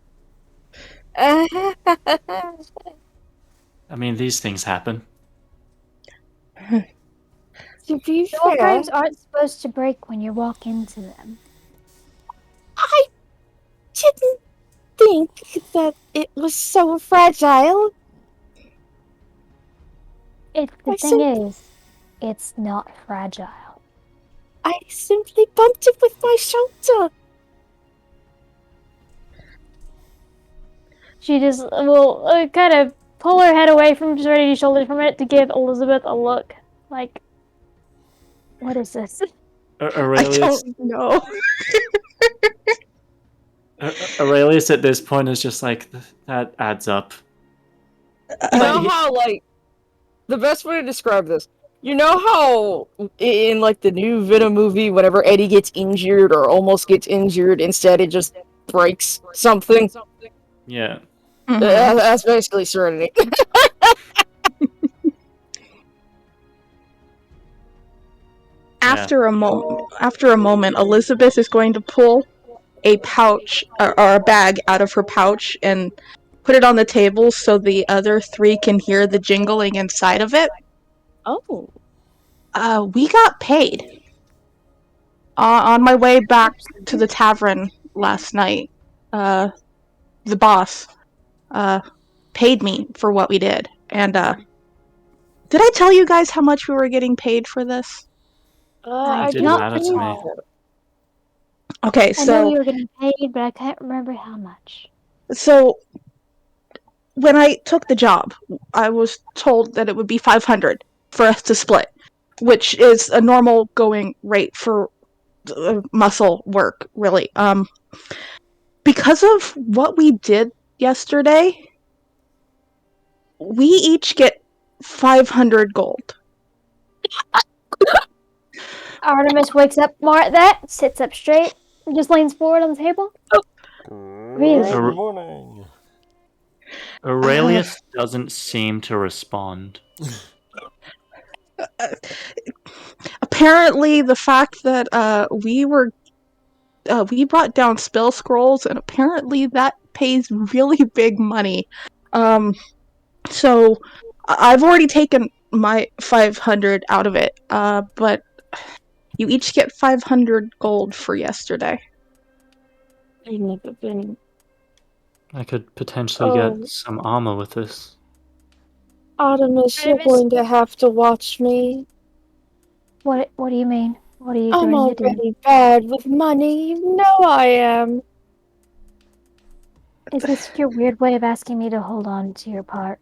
I mean, these things happen. To be Door fair, frames aren't supposed to break when you walk into them. I didn't think that it was so fragile. The thing is, it's not fragile. I simply bumped it with my shoulder. She just will kind of pull her head away from Serenity's shoulders for a minute to give Elizabeth a look. Like, what is this? Aurelius, I don't know. Aurelius at this point is just like, that adds up. You know how, like, the best way to describe this, You know how in like the new Venom movie, whenever Eddie gets injured or almost gets injured, instead it just breaks something? Yeah. Mhm. That's basically Serenity. After a moment, Elizabeth is going to pull a pouch or a bag out of her pouch and put it on the table so the other three can hear the jingling inside of it. Oh. We got paid on my way back to the tavern last night. The boss paid me for what we did, and did I tell you guys how much we were getting paid for this? I I Didn't don't don't matter to me. think recall. so. Okay, I know so you were getting paid, but I can't remember how much. so when I took the job, I was told that it would be 500 for us to split, which is a normal going rate for muscle work, really. Because of what we did yesterday, we each get 500 gold. Artemis wakes up more at that, sits up straight, and just leans forward on the table. Really? Good morning. Aurelius doesn't seem to respond. Apparently, the fact that we brought down spell scrolls, and apparently that pays really big money. So I've already taken my 500 out of it. But you each get 500 gold for yesterday. I've never been. I could potentially Oh, get some armor with this. Artemis, you're Artemis? going to have to watch me. What do you mean? What are you I'm going to do? already bad with money. You know I am. Is this your weird way of asking me to hold on to your part?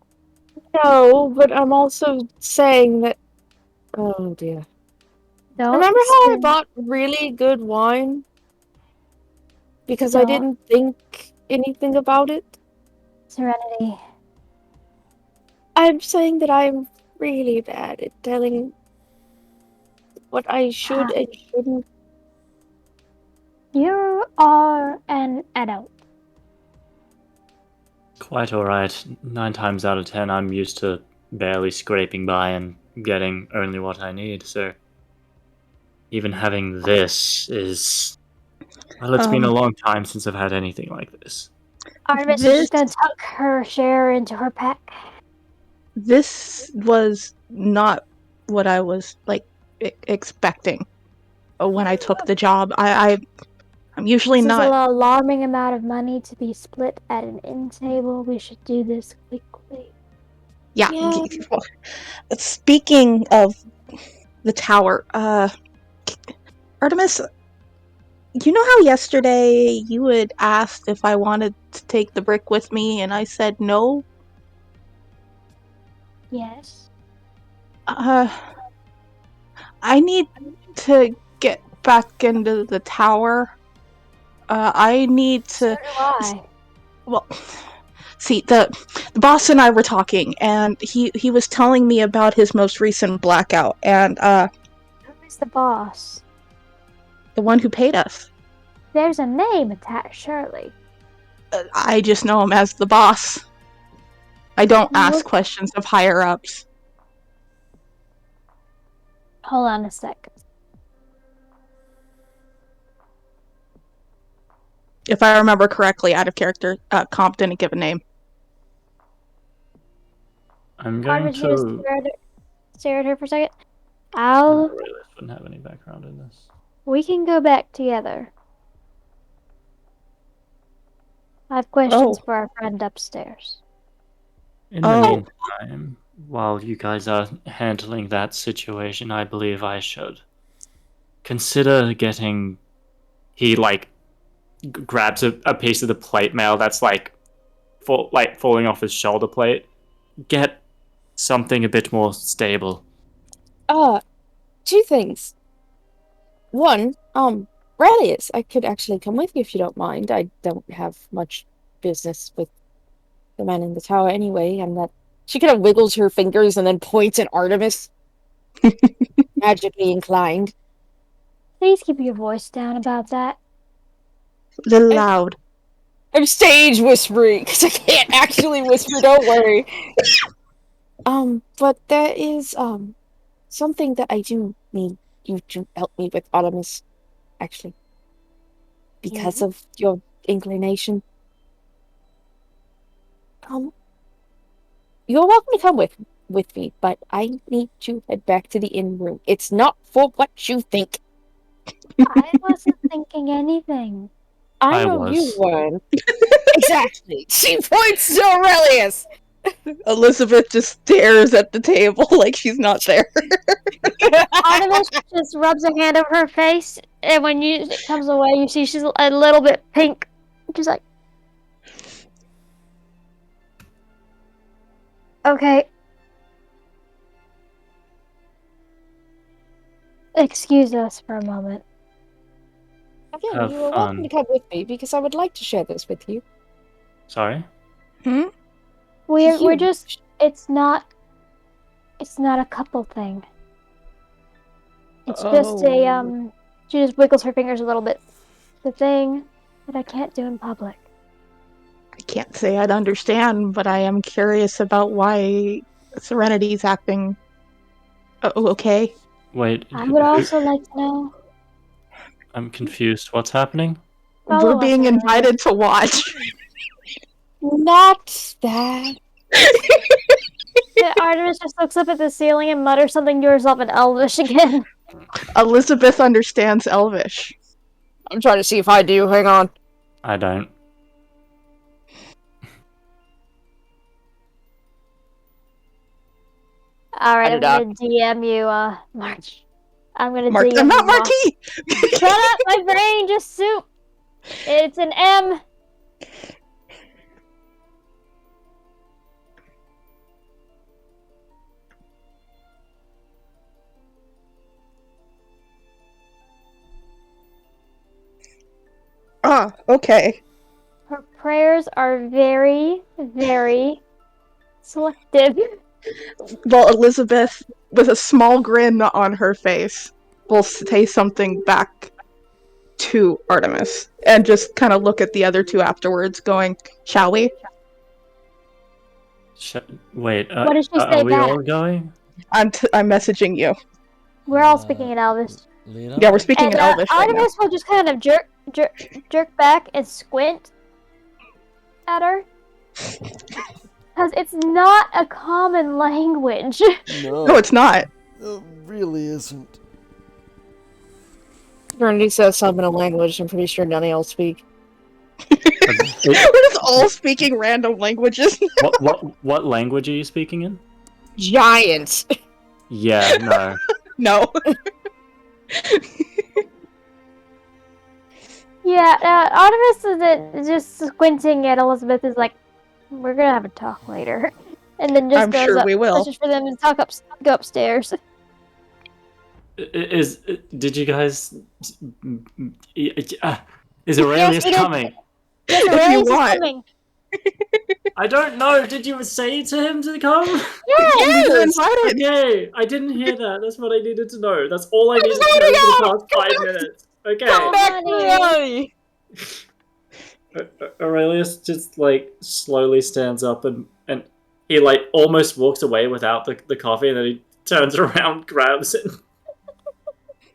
No, but I'm also saying that. Oh dear. Don't Remember how I say- bought really good wine? Because I Don't, didn't think anything about it? Serenity. I'm saying that I'm really bad at telling what I should and shouldn't. You are an adult. Quite alright. 9 times out of 10, I'm used to barely scraping by and getting only what I need, so even having this is. Well, it's been a long time since I've had anything like this. Artemis is just gonna tuck her share into her pack. This was not what I was expecting when I took the job. I'm usually This is an not. alarming amount of money to be split at an inn table. We should do this quickly. Yeah. Yeah. Speaking of the tower, Artemis, you know how yesterday you had asked if I wanted to take the brick with me, and I said no? Yes. I need to get back into the tower. I need So to. do I. Well, see, the boss and I were talking, and he was telling me about his most recent blackout, and Who is the boss? the one who paid us. There's a name attached, surely. I just know him as the boss. I don't ask Look- questions of higher ups. Hold on a sec. If I remember correctly, out of character, Comp didn't give a name. I'm going Artemis, you just to. stare at her for a second. Aurelius wouldn't have any background in this. We can go back together. I have questions for our friend upstairs. In the meantime, while you guys are handling that situation, I believe I should consider getting. He grabs a piece of the plate mail that's falling off his shoulder plate. Get something a bit more stable. Two things. One, Relius, I could actually come with you if you don't mind. I don't have much business with the man in the tower anyway. I'm not. She kind of wiggles her fingers and then points at Artemis. magically inclined. Please keep your voice down about that. A little loud. I'm stage whispering because I can't actually whisper. Don't worry. But there is something that I do need you to help me with, Artemis. Actually, because of your inclination. You're welcome to come with me, but I need to head back to the inn room. It's not for what you think. I wasn't thinking anything. I I know you was. weren't. Exactly. She points to Aurelius. Elizabeth just stares at the table like she's not there. Artemis just rubs a hand over her face, and when it comes away, you see she's a little bit pink. She's like, okay. Excuse us for a moment. Again, Have you are welcome to fun. come with me because I would like to share this with you. Sorry? We're You- just it's not a couple thing. It's just a she just wiggles her fingers a little bit. The thing that I can't do in public. I can't say I'd understand, but I am curious about why Serenity's acting okay. Wait, I would also like to know. I'm confused. What's happening? We're Follow us being around. invited to watch. Not that. Artemis just looks up at the ceiling and mutters something to herself in Elvish again. Elizabeth understands Elvish. I'm trying to see if I do. Hang on. I don't. Alright, I I'm do not. gonna DM you, March. I'm gonna I'm DM not you. Marquis! Shut up, my brain, just soup. It's an M. Ah, okay. Her prayers are very, very selective. Well, Elizabeth, with a small grin on her face, will say something back to Artemis and just kind of look at the other two afterwards, going, "Shall we?" Wait, What did she say are we back? all going? I'm messaging you. We're all speaking in Elvish. Lead Yeah, we're on. speaking And in Elvish right now. Artemis will just kind of jerk back and squint at her. Because it's not a common language. No, it's not. It really isn't. Serenity says something in a language I'm pretty sure none of y'all speak. We're just all speaking random languages. What language are you speaking in? Giants. Yeah, no. No. Yeah, Artemis is just squinting at Elizabeth is like, we're gonna have a talk later. And then just I'm goes sure up. we will. Just for them to go upstairs. Did you guys? Is Aurelius we did. coming? Yes, If you Aurelius is want. coming. I don't know. Did you say to him to come? Yes! You're invited. Okay, I didn't hear that. That's what I needed to know. That's all I needed to sorry, know for y'all. the past 5 minutes. Okay. Come back to honey. reality. Aurelius just like slowly stands up and he like almost walks away without the coffee, and then he turns around, grabs it,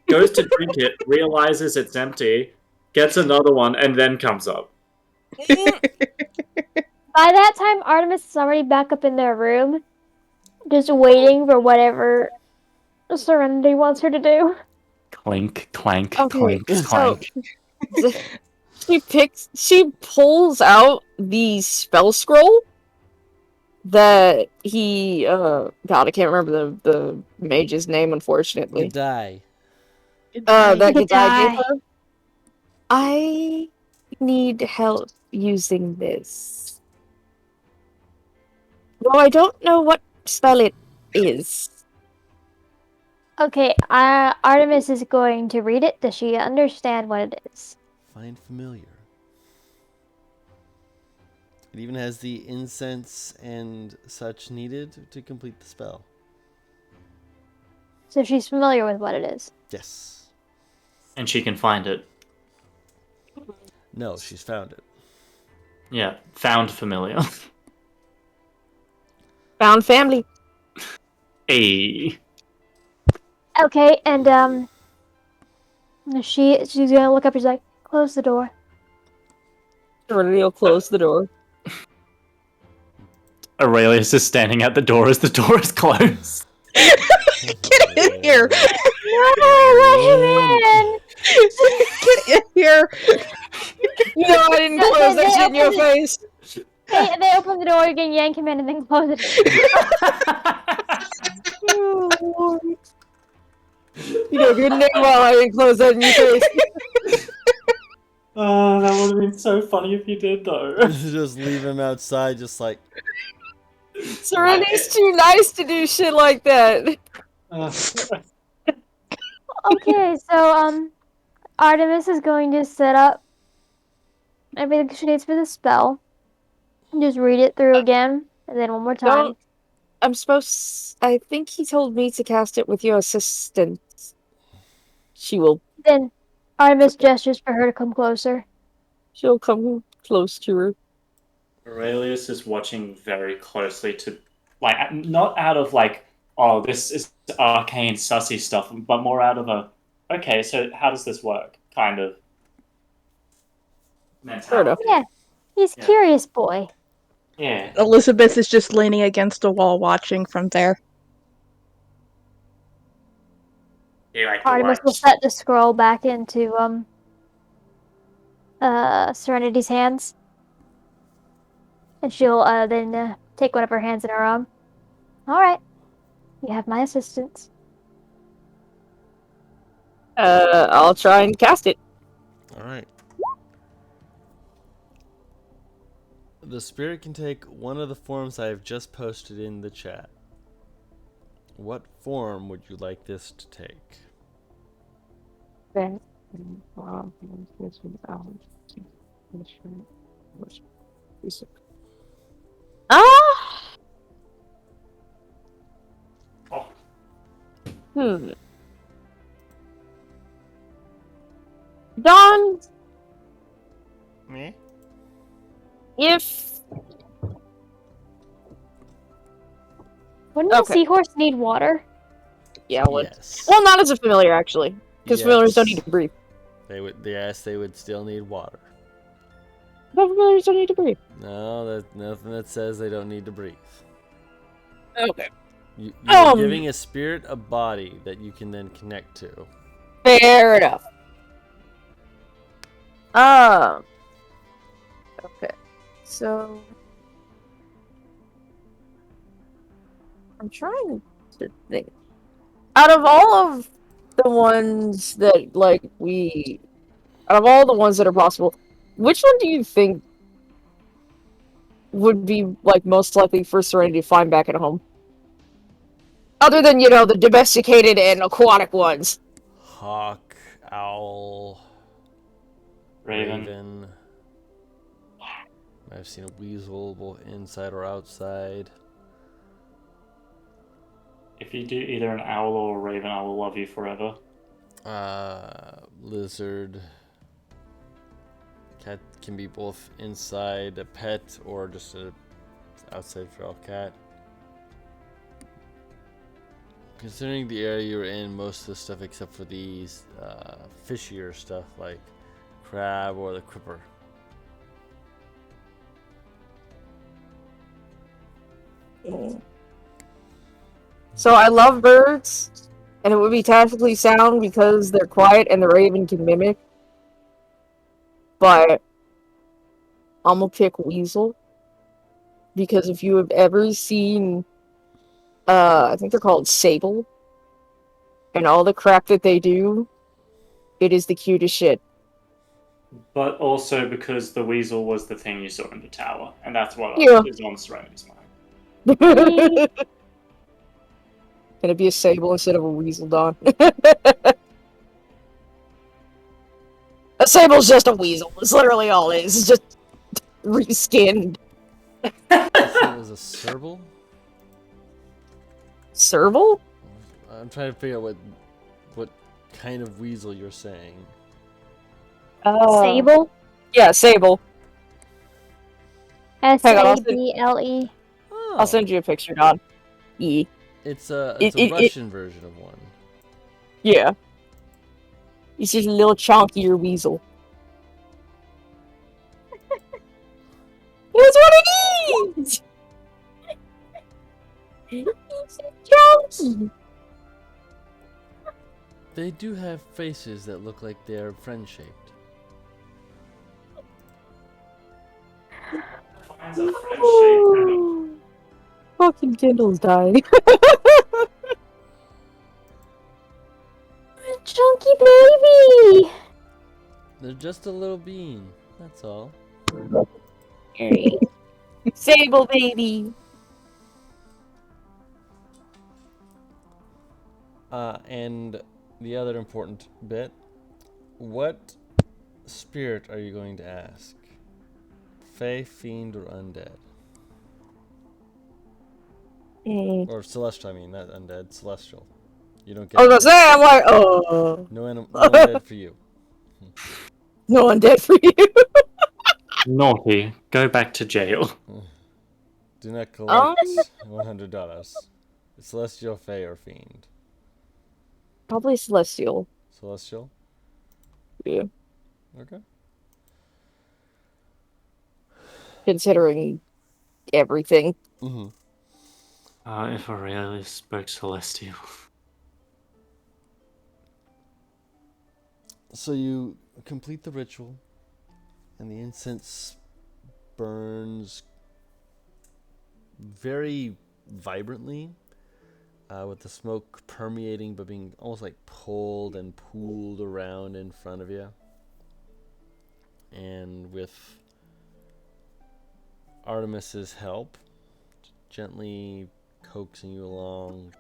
goes to drink it, realizes it's empty, gets another one, and then comes up. By that time, Artemis is already back up in their room, just waiting for whatever Serenity wants her to do. Clink, clank, Okay, clink, so- clank. She pulls out the spell scroll that he God, I can't remember the mage's name, unfortunately. Die. That Good Gadai gave guy. her. I need help using this. Well, I don't know what spell it is. Okay, Artemis is going to read it. Does she understand what it is? Find familiar. It even has the incense and such needed to complete the spell. So she's familiar with what it is. Yes. And she can find it. No, she's found it. Yeah, found familiar. Found family. Hey. Okay, and she's gonna look up. She's like, close the door. Serenity will close the door. Aurelius is standing at the door as the door is closed. Get in here! No, let him in. Get in here! No, I didn't No, close they that shit in your opened it. face. They open the door again, yank him in, and then close it. Oh, Lord. You know, good name well I didn't close that in your face. Oh, that would have been so funny if you did, though. Just leave him outside, just like. Serenity's too nice to do shit like that. Okay, so Artemis is going to set up everything she needs for the spell. Just read it through again, and then one more time. I think he told me to cast it with your assistant. She will. Then Artemis gestures for her to come closer. She'll come close to her. Aurelius is watching very closely to, like, not out of, like, oh, this is arcane sussy stuff, but more out of a, okay, so how does this work, kind of mentality. Yeah, he's Yeah. curious boy. Yeah. Elizabeth is just leaning against a wall watching from there. He, like, Artemis will works. set the scroll back into Serenity's hands, and she'll then take one of her hands in her own. All right, you have my assistance. I'll try and cast it. Alright. The spirit can take one of the forms I have just posted in the chat. What form would you like this to take? Ah! Oh. Don, Me? if... Wouldn't a Okay. seahorse need water? Yeah, would. Yes. Well, not as a familiar, actually. Because familiars don't need to breathe. They would. Yes, they would still need water. But familiars don't need to breathe. No, there's nothing that says they don't need to breathe. Okay. You're giving a spirit a body that you can then connect to. Fair enough. Okay. So... I'm trying to think. Out of all of the ones that, like, out of all the ones that are possible, which one do you think would be, like, most likely for Serenity to find back at home? Other than, the domesticated and aquatic ones. Hawk, owl, raven. I've seen a weasel both inside or outside. If you do either an owl or a raven, I will love you forever. Lizard. Cat can be both inside a pet or just a outside feral cat. Considering the area you're in, most of the stuff except for these fishier stuff like crab or the cripper. So I love birds, and it would be tactically sound because they're quiet and the raven can mimic. But I'm gonna pick weasel. Because if you have ever seen, I think they're called sable, and all the crap that they do, it is the cutest shit. But also because the weasel was the thing you saw in the tower, and that's what Yeah. is on Serenity's mind. Can it be a sable instead of a weasel, Don? A sable's just a weasel. It's literally all it is. It's just reskinned. I thought it was a serval. Serval? I'm trying to figure out what kind of weasel you're saying. Sable. Yeah, Sable. Hang on, Sable. Oh, I'll send you a picture, Don. It's a It- Russian version of one. Yeah. He's just a little chunkier weasel. That's what it is! He's chunky! They do have faces that look like they're friend-shaped. Finds a friend-shaped Fucking Kindle's dying. Chunky baby. They're just a little bean. That's all. Sable baby. And the other important bit, what spirit are you going to ask? Fae, fiend, or undead? Or celestial, I mean, not undead, celestial. You don't get I was gonna say, I'm like, oh. no undead for you. No one dead for you. Naughty. Go back to jail. Do not collect $100. Celestial, Fae, or fiend? Probably celestial. Celestial? Yeah. Okay. Considering everything. Mm-hmm. If I really spoke celestial. So you complete the ritual, and the incense burns very vibrantly, with the smoke permeating but being almost like pulled and pooled around in front of you. And with Artemis's help, gently coaxing you along,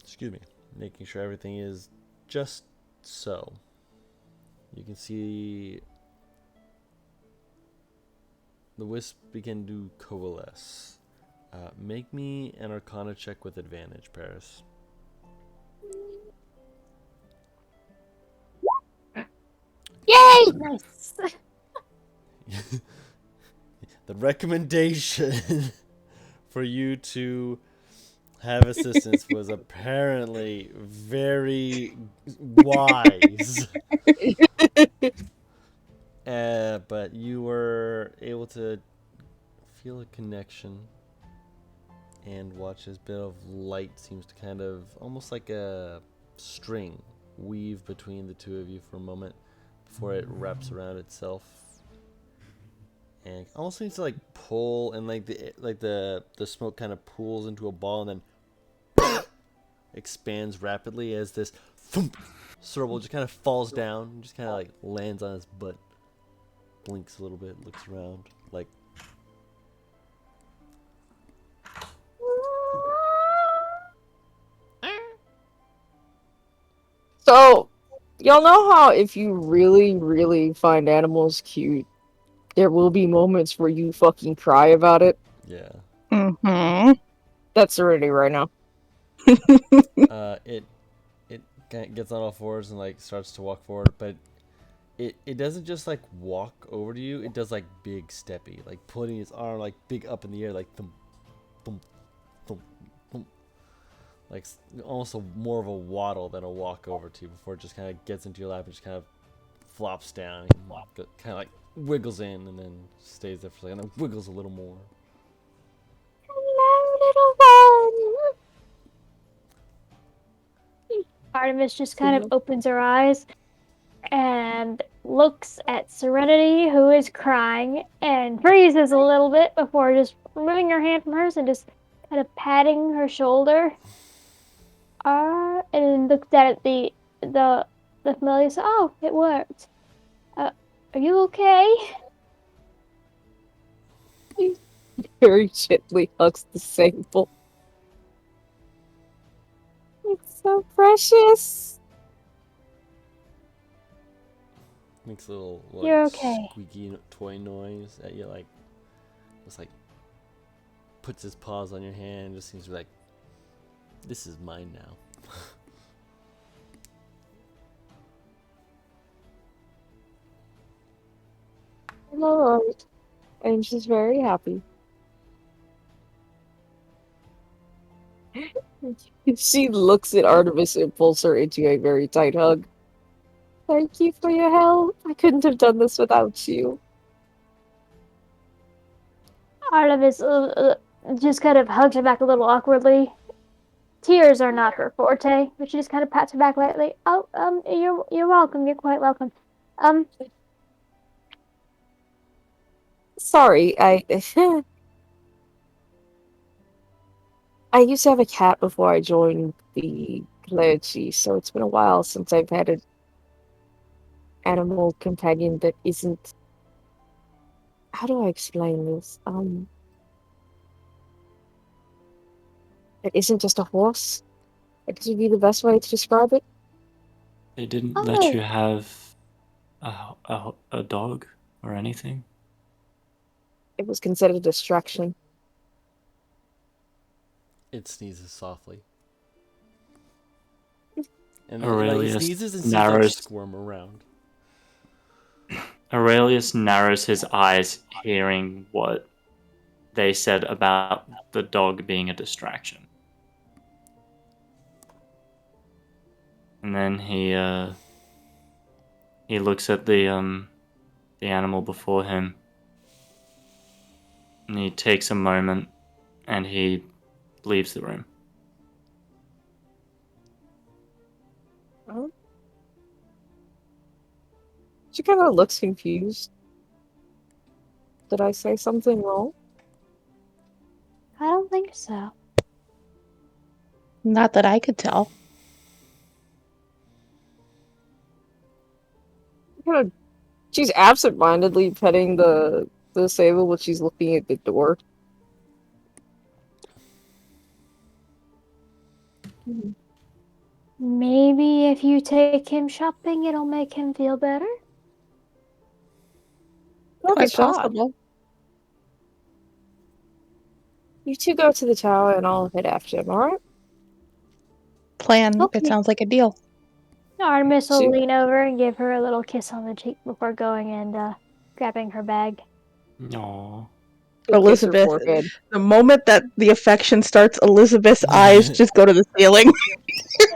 excuse me, making sure everything is just so. You can see the wisp begin to coalesce. Make me an Arcana check with advantage, Paris. Yay! Nice. The recommendation for you to have assistance was apparently very wise. But you were able to feel a connection and watch as a bit of light seems to kind of almost like a string weave between the two of you for a moment before it wraps around itself, and almost seems to like pull, and like the smoke kind of pools into a ball and then expands rapidly as this thump, Serval just kind of falls down and just kind of like lands on his butt, blinks a little bit, looks around like, So, y'all know how if you really, really find animals cute, there will be moments where you fucking cry about it? yeah. Mm-hmm. That's Serenity right now. It kind of gets on all fours and like starts to walk forward, but it doesn't just like walk over to you. It does like big steppy, like putting its arm like big up in the air, like thump, thump, thump, thump. Like almost more of a waddle than a walk over to you before it just kind of gets into your lap and just kind of flops down, and kind of like wiggles in and then stays there for a second, and then wiggles a little more. Hello, little one. Artemis just kind of opens her eyes and looks at Serenity, who is crying, and freezes a little bit before just removing her hand from hers and just kind of patting her shoulder. And then looked at the familiar. So, oh, it worked. Are you okay? Very gently hugs the Sable. It's so precious. Makes a little You're okay. squeaky toy noise at you, like it's like puts his paws on your hand and just seems like, this is mine now. Alright. And she's very happy. She looks at Artemis and pulls her into a very tight hug. Thank you for your help. I couldn't have done this without you. Artemis just kind of hugs her back a little awkwardly. Tears are not her forte, but she just kind of pats her back lightly. Oh, you're welcome. You're quite welcome. Sorry, I I used to have a cat before I joined the clergy, so it's been a while since I've had an animal companion that isn't. How do I explain this? It isn't just a horse. It would be the best way to describe it. They didn't let you have a dog or anything? It was considered a distraction. It sneezes softly. And Aurelius it sneezes and seems like narrows. squirm around. Aurelius narrows his eyes, hearing what they said about the dog being a distraction. And then he looks at the animal before him, and he takes a moment, and he leaves the room. Oh. She kind of looks confused. Did I say something wrong? I don't think so. Not that I could tell. She's absent-mindedly petting the sable while she's looking at the door. Maybe if you take him shopping, it'll make him feel better. Quite possible. You two go to the tower and I'll head after him, alright? Plan. Okay. It sounds like a deal. Artemis will Shoot. lean over and give her a little kiss on the cheek before going and grabbing her bag. No. Elizabeth, Kiss her forehead. the moment that the affection starts, Elizabeth's eyes just go to the ceiling.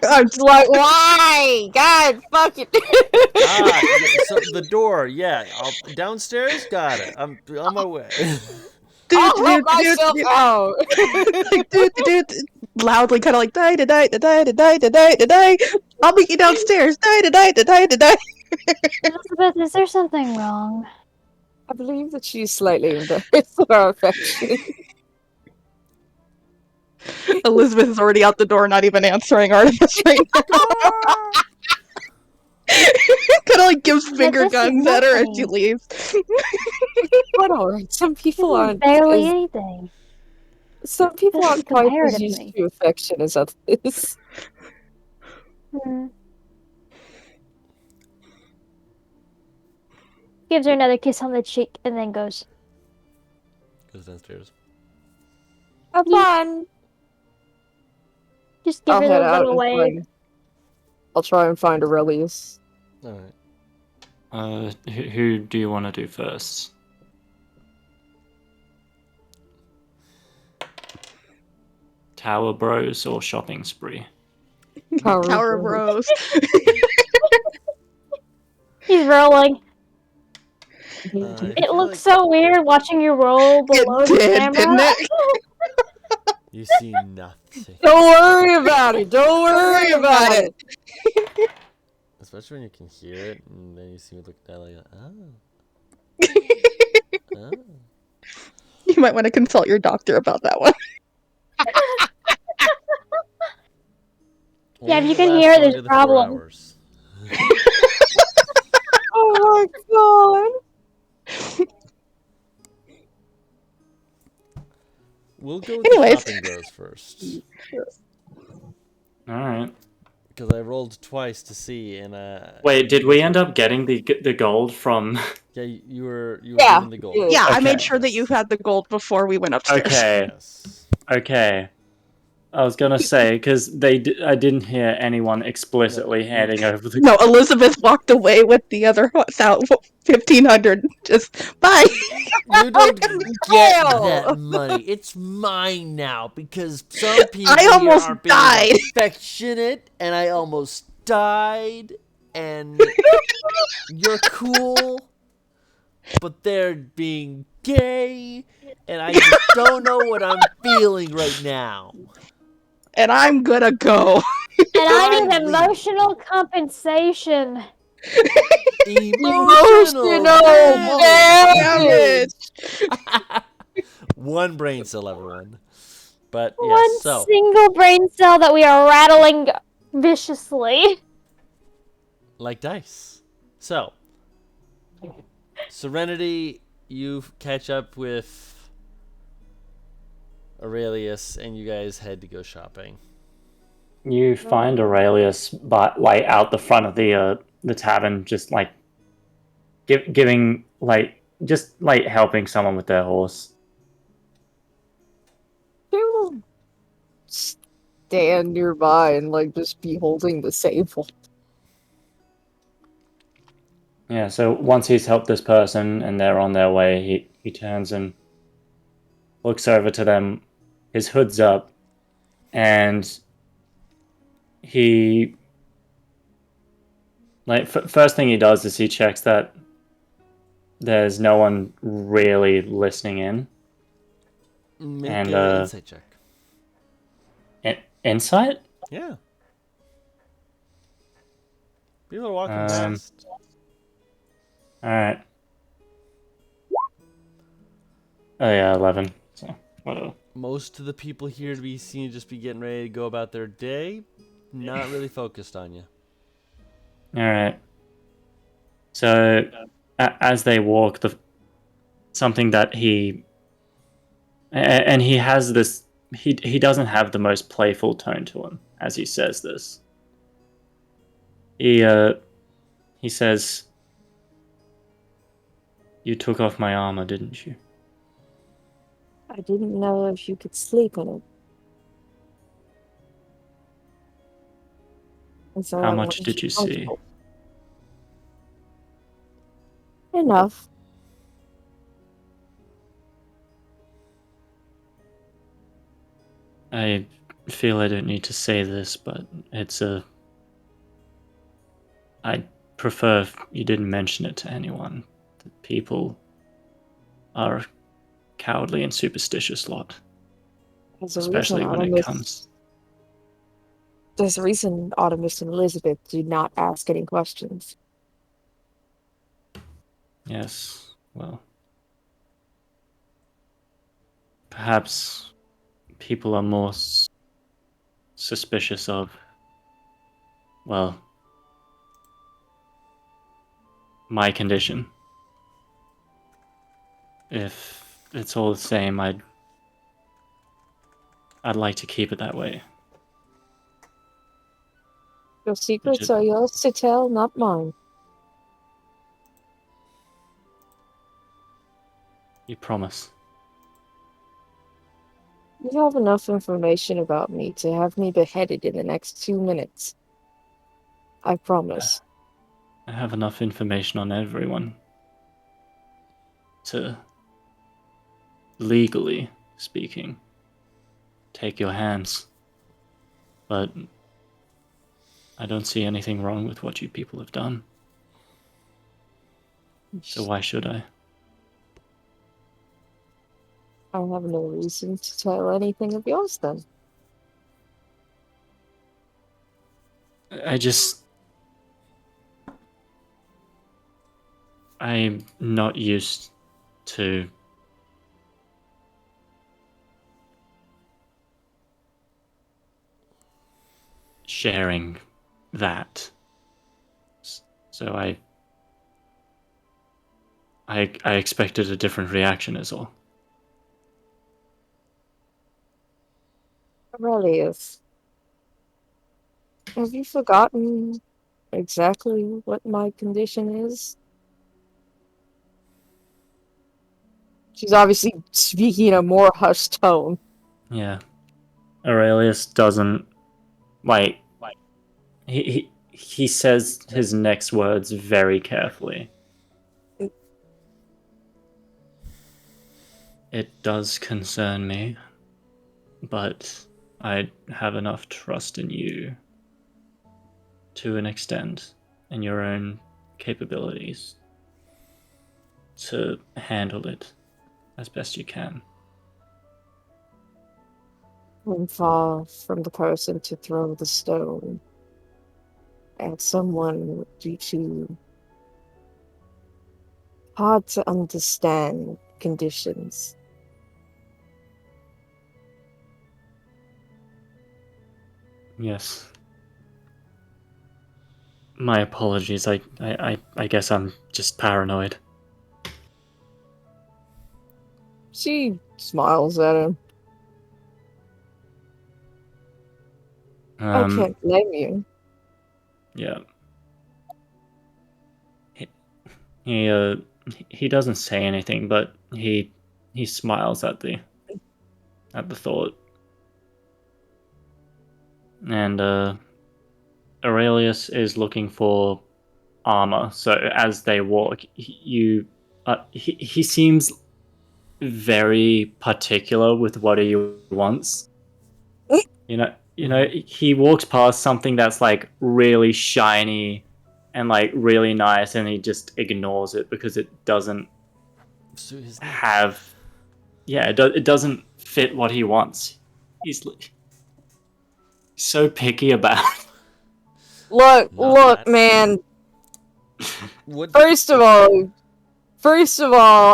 I'm just Like, why? God, fuck it. So the door, downstairs, got it. I'm on my way. I'll help myself out. Like, loudly, kind of like, die, die, die, die, die, die, die. I'll meet you downstairs. Die, die, die, die. Elizabeth, is there something wrong? I believe that she's slightly embarrassed of our affection. Elizabeth is already out the door, not even answering Artemis right now. Kind of like gives finger this is guns at her as she nothing. leaves. But alright, some people This is aren't barely as, anything. some people This is aren't quite as used comparatively. to affection as others. Gives her another kiss on the cheek and then goes. Goes downstairs. Have fun. Just give I'll her head the out little and wave. I'll try and find Aurelius. Alright. Who do you want to do first? Tower Bros or shopping spree? Tower Bros. He's rolling. I It feel looks so weird watching you roll below It the did, camera. didn't it? You see nothing. Don't worry about it. Don't worry about it. Especially when you can hear it, and then you see me look down like, oh. You might want to consult your doctor about that one. Yeah, if Only you to can last hear it, there's longer a than 4 problem. hours. Oh my god. We'll go with Anyways. the shopping bros first. Alright. Because I rolled twice to see, and Wait, did we end up getting the gold from? Yeah, you were Yeah, given the gold. Yeah, I made Okay. sure that you had the gold before we went upstairs. Okay. Yes. Okay. I was gonna say because I didn't hear anyone explicitly No, handing over the. No, Elizabeth walked away with the other 1,500. Just bye. You don't get Hell! that money. It's mine now because some people I here almost are being died. affectionate, and I almost died. And you're cool, but they're being gay, and I just don't know what I'm feeling right now. And I'm gonna go. And I need I'm leaving. emotional compensation. Emotional Damage. One brain cell, everyone. But yes, One so single brain cell that we are rattling viciously. like dice. So Serenity, you catch up with Aurelius, and you guys head to go shopping. You find Aurelius, but like out the front of the tavern, just like giving just helping someone with their horse. They will stand nearby and like just be holding the sable. Yeah. So once he's helped this person and they're on their way, he turns and looks over to them. His hood's up, and he first thing he does is he checks that there's no one really listening in. Make And an insight check. Insight? Yeah. People are walking past. Alright. Oh yeah, 11. So, whatever. Most of the people here to be seen just be getting ready to go about their day. Not really focused on you. Alright. So, as they walk, something that he has this, he doesn't have the most playful tone to him as he says this. He says, "You took off my armor, didn't you?" I didn't know if you could sleep in it. So How much did you see? Enough. I feel I don't need to say this, but I prefer if you didn't mention it to anyone. The people are a cowardly and superstitious lot. Especially when it comes... There's a reason Artemis and Elizabeth do not ask any questions. Yes, well... Perhaps people are more suspicious of... Well... my condition. If it's all the same, I'd like to keep it that way. Your secrets are yours to tell, not mine. You promise? You have enough information about me to have me beheaded in the next 2 minutes. I promise. I have enough information on everyone to, legally speaking, take your hands. But I don't see anything wrong with what you people have done. So why should I? I have no reason to tell anything of yours then. I'm not used to sharing that. So I expected a different reaction is all. Aurelius. Have you forgotten exactly what my condition is? She's obviously speaking in a more hushed tone. Yeah. Aurelius doesn't like he says his next words very carefully. It does concern me, but I have enough trust in you to an extent in your own capabilities to handle it as best you can. I'm far from the person to throw the stone at someone due to hard to understand conditions. Yes. My apologies. I guess I'm just paranoid. She smiles at him. I can't blame you. Yeah. He he doesn't say anything, but he smiles at the thought. And Aurelius is looking for armor. So as they walk, he seems very particular with what he wants. He walks past something that's like really shiny and like really nice, and he just ignores it because it doesn't have. Yeah, it doesn't fit what he wants. He's so picky about. Look, man. First of all,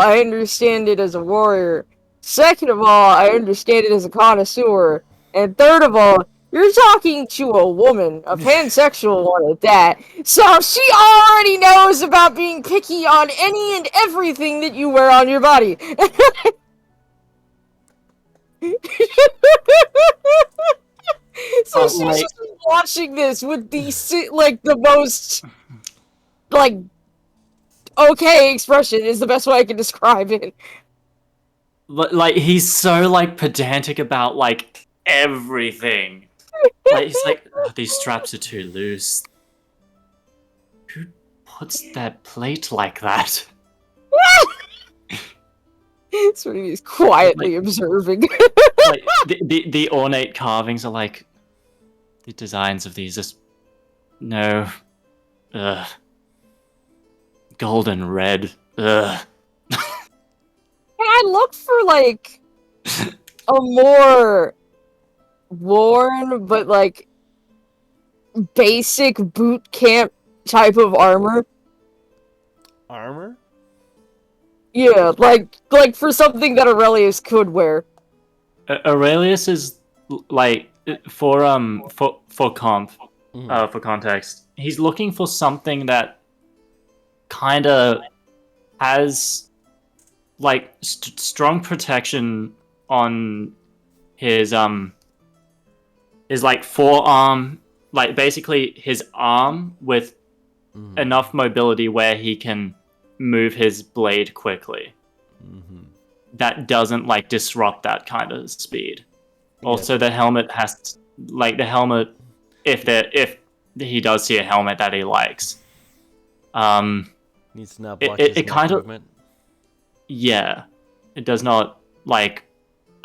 I understand it as a warrior. Second of all, I understand it as a connoisseur. And third of all, you're talking to a woman, a pansexual one at that. So she already knows about being picky on any and everything that you wear on your body. So she's just watching this with the most okay expression is the best way I can describe it. Like he's so like pedantic about like everything. Like he's like, these straps are too loose. Who puts their plate like that? So he's quietly observing. Like the ornate carvings are like the designs of these just no, golden red. Ugh. I look for like a more worn but like basic boot camp type of armor. Armor? Yeah, like for something that Aurelius could wear. Aurelius is like for comp, for context. He's looking for something that kind of has like strong protection on his like forearm, like basically his arm with enough mobility where he can move his blade quickly. That doesn't like disrupt that kind of speed. Also, the helmet has if he does see a helmet that he likes, needs to not block his movement. Yeah, it does not like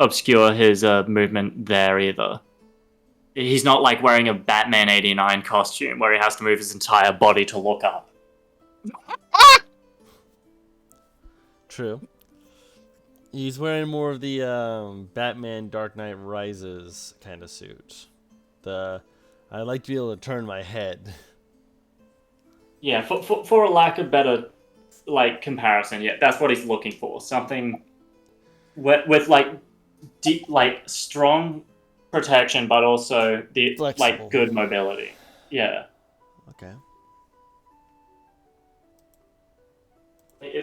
obscure his movement there either. He's not like wearing a Batman '89 costume where he has to move his entire body to look up. True. He's wearing more of the Batman Dark Knight Rises kind of suit. I like to be able to turn my head. Yeah, for a lack of better like comparison, yeah, that's what he's looking for. Something with like deep, like strong protection, but also the flexible, like good mobility. Yeah. Okay.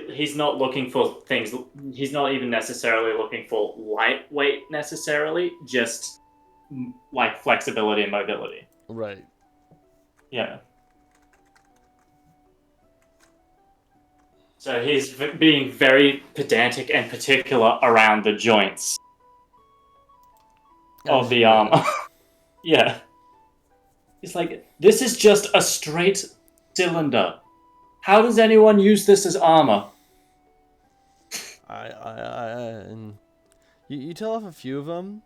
He's not looking for things. He's not even necessarily looking for lightweight necessarily. Just like flexibility and mobility. Right. Yeah. So he's being very pedantic and particular around the joints of As the you armor. would. Yeah. He's like, this is just a straight cylinder. How does anyone use this as armor? And you tell off a few of them,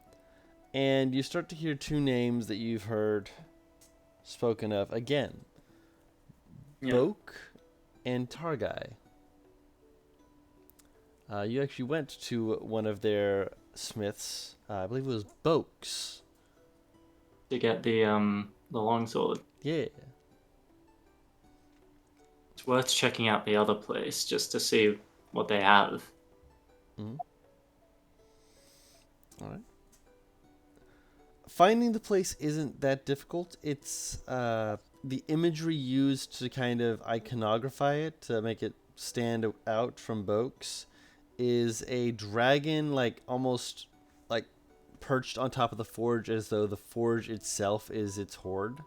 and you start to hear two names that you've heard spoken of again. Yeah. Boke and Targai. You actually went to one of their smiths. I believe it was Boke's. To get the longsword. Yeah. It's worth checking out the other place just to see what they have. Mm-hmm. All right. Finding the place isn't that difficult. It's the imagery used to kind of iconography it to make it stand out from Boke's is a dragon, like almost like perched on top of the forge, as though the forge itself is its hoard.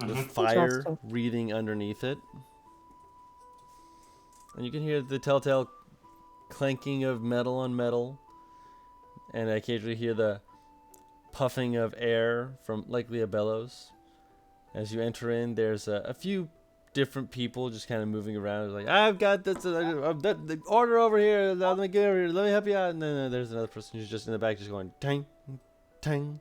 With fire Interesting. breathing underneath it. And you can hear the telltale clanking of metal on metal. And I occasionally hear the puffing of air from likely a bellows. As you enter in, there's a few different people just kind of moving around. Like, I've got this the order over here. Let me get over here. Let me help you out. And then there's another person who's just in the back, just going tang, tang,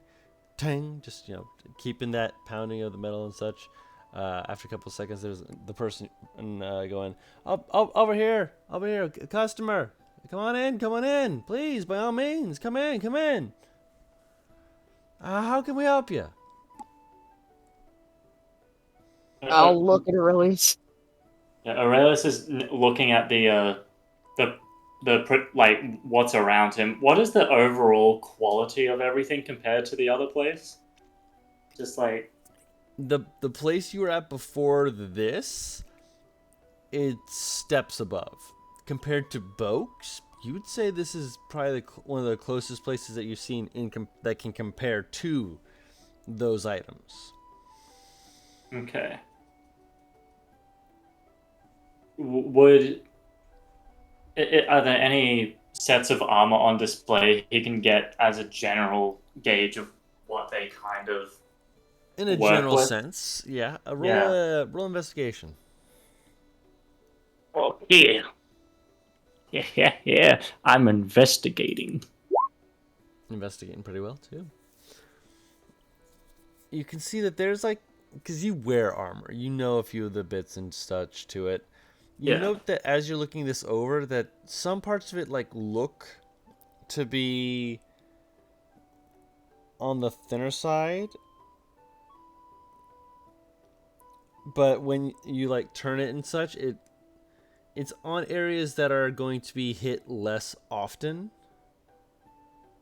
tang, just keeping that pounding of the metal and such. After a couple of seconds, there's the person going, over here, customer, come on in, please, by all means, come in. How can we help you? I'll look at Aurelius. Yeah, Aurelius is looking at the like what's around him. What is the overall quality of everything compared to the other place? Just like The place you were at before this, it's steps above. Compared to Boke's, you would say this is probably one of the closest places that you've seen that can compare to those items. okay. Would are there any sets of armor on display he can get as a general gauge of what they kind of In a work general with? sense, yeah. Roll investigation. Oh yeah. Yeah. I'm investigating. Investigating pretty well too. You can see that there's because you wear armor, you know a few of the bits and such to it. You note that as you're looking this over, that some parts of it look to be on the thinner side, but when you turn it and such, it's on areas that are going to be hit less often.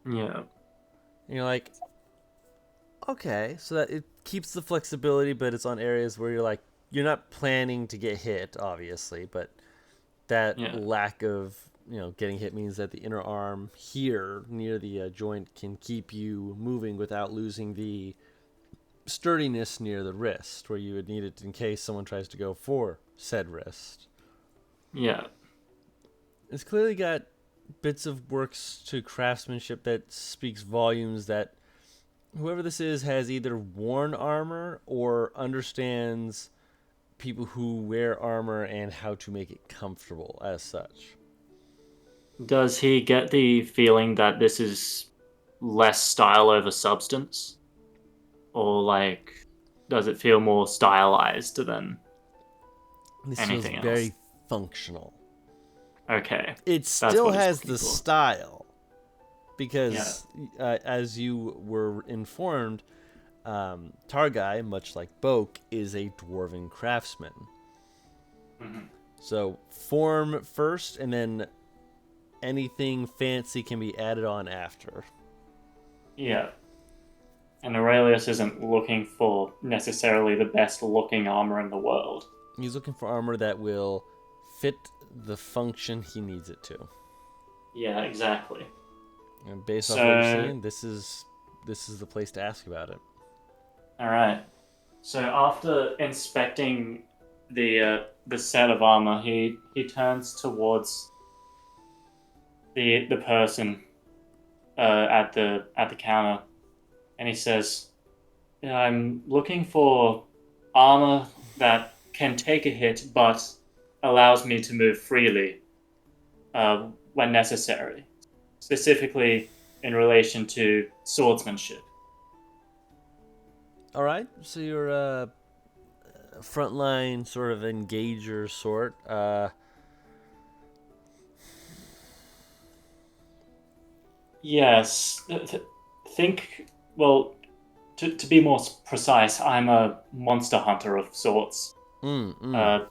Yeah. And you're like, okay, so that it keeps the flexibility, but it's on areas where you're not planning to get hit, obviously, but that lack of getting hit means that the inner arm here near the joint can keep you moving without losing the sturdiness near the wrist, where you would need it in case someone tries to go for said wrist. Yeah. It's clearly got bits of works to craftsmanship that speaks volumes that whoever this is has either worn armor or understands people who wear armor and how to make it comfortable as such. Does he get the feeling that this is less style over substance? Or does it feel more stylized than This anything feels else? very functional. Okay. It still has the style because as you were informed, Targai, much like Boke, is a dwarven craftsman. Mm-hmm. So form first, and then anything fancy can be added on after. Yeah. And Aurelius isn't looking for necessarily the best looking armor in the world. He's looking for armor that will fit the function he needs it to. Yeah, exactly. And based off what you're seeing, this is the place to ask about it. All right. So after inspecting the set of armor, he turns towards the person at the counter, and he says, "Yeah, I'm looking for armor that can take a hit, but allows me to move freely when necessary, specifically in relation to swordsmanship." All right, so you're a frontline sort of engager sort. Yes. Think, well, to be more precise, I'm a monster hunter of sorts. Mm, mm. Uh,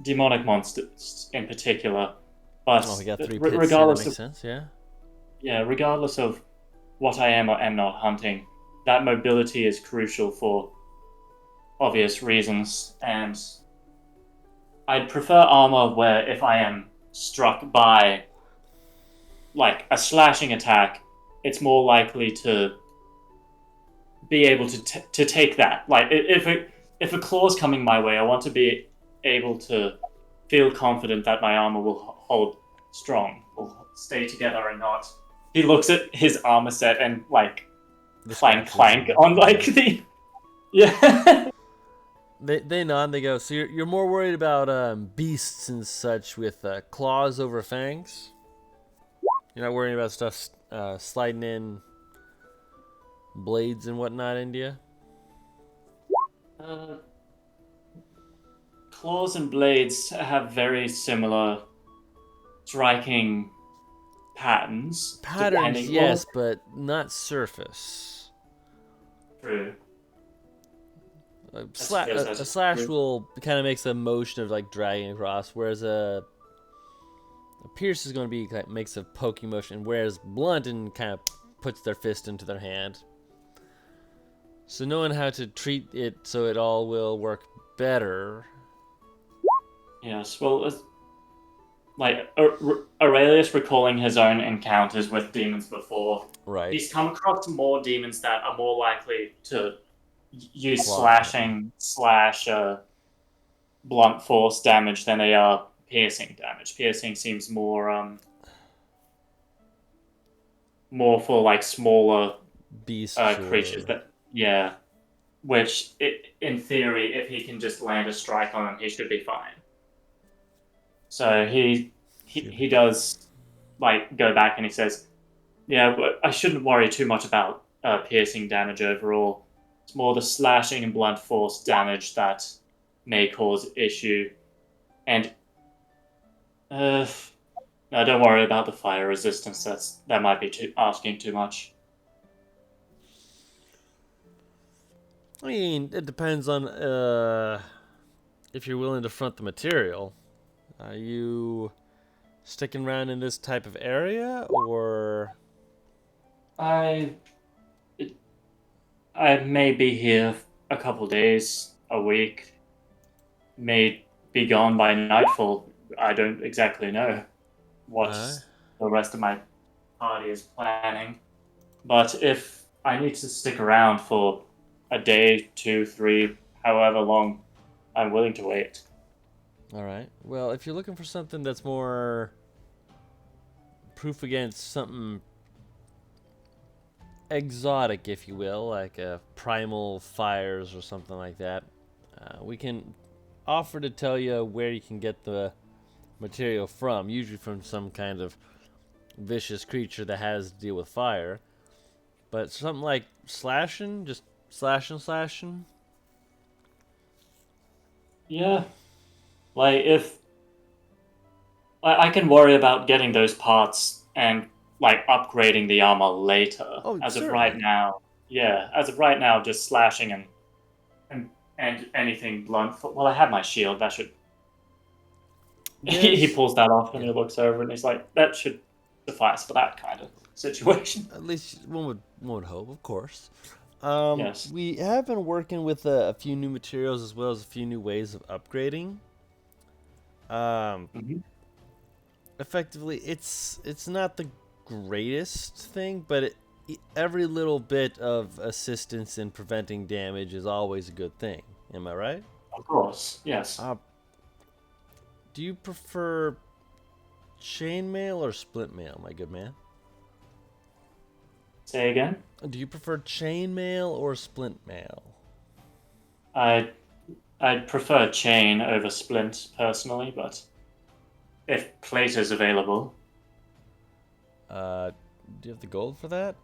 demonic monsters in particular. But Oh, we got three pits here. That makes sense. Yeah. regardless of what I am or am not hunting, that mobility is crucial for obvious reasons, and I'd prefer armor where if I am struck by like a slashing attack, it's more likely to be able to take that. Like if a claw's coming my way, I want to be able to feel confident that my armor will hold strong, will stay together and not. He looks at his armor set and like The clank scratches clank on like the yeah. They nod. They go. So you're more worried about beasts and such with claws over fangs. You're not worrying about stuff sliding in blades and whatnot into you. uh, Claws and blades have very similar striking patterns. Patterns, Depending, well, yes, but not surface. true. A slash will kind of makes a motion of like dragging across, whereas a pierce is going to be like, makes a poking motion, whereas blunt and kind of puts their fist into their hand. So knowing how to treat it so it all will work better. Yes, well, like Aurelius recalling his own encounters with demons before, Right. he's come across more demons that are more likely to use Claw. slashing slash blunt force damage than they are piercing damage. Piercing seems more for like smaller Beast creatures that which in theory, if he can just land a strike on them, he should be fine. So he does like go back and he says, "Yeah, but I shouldn't worry too much about piercing damage overall. It's more the slashing and blunt force damage that may cause issue. And no, don't worry about the fire resistance. That might be asking too much." I mean, it depends on if you're willing to front the material. Are you sticking around in this type of area, or I may be here a couple days, a week, may be gone by nightfall. I don't exactly know what the rest of my party is planning. But if I need to stick around for a day, 2, 3, however long, I'm willing to wait. all right? Well, if you're looking for something that's more proof against something exotic, if you will, like primal fires or something like that, we can offer to tell you where you can get the material from, usually from some kind of vicious creature that has to deal with fire. But something like slashing, just slashing. Yeah, like if I can worry about getting those parts and like upgrading the armor later. Oh, as certainly. of right now, as of right now, just slashing and anything blunt. Well, I have my shield. That should. He pulls that off and he looks over and he's like, "That should suffice for that kind of situation." At least one would hope, of course. Yes. We have been working with a few new materials as well as a few new ways of upgrading. Effectively, it's not the greatest thing, but every little bit of assistance in preventing damage is always a good thing. Am I right? Of course, yes. Do you prefer chainmail or splint mail, my good man? Say again? Do you prefer chainmail or splint mail? I'd prefer chain over splint personally, but if plate is available, Do you have the gold for that?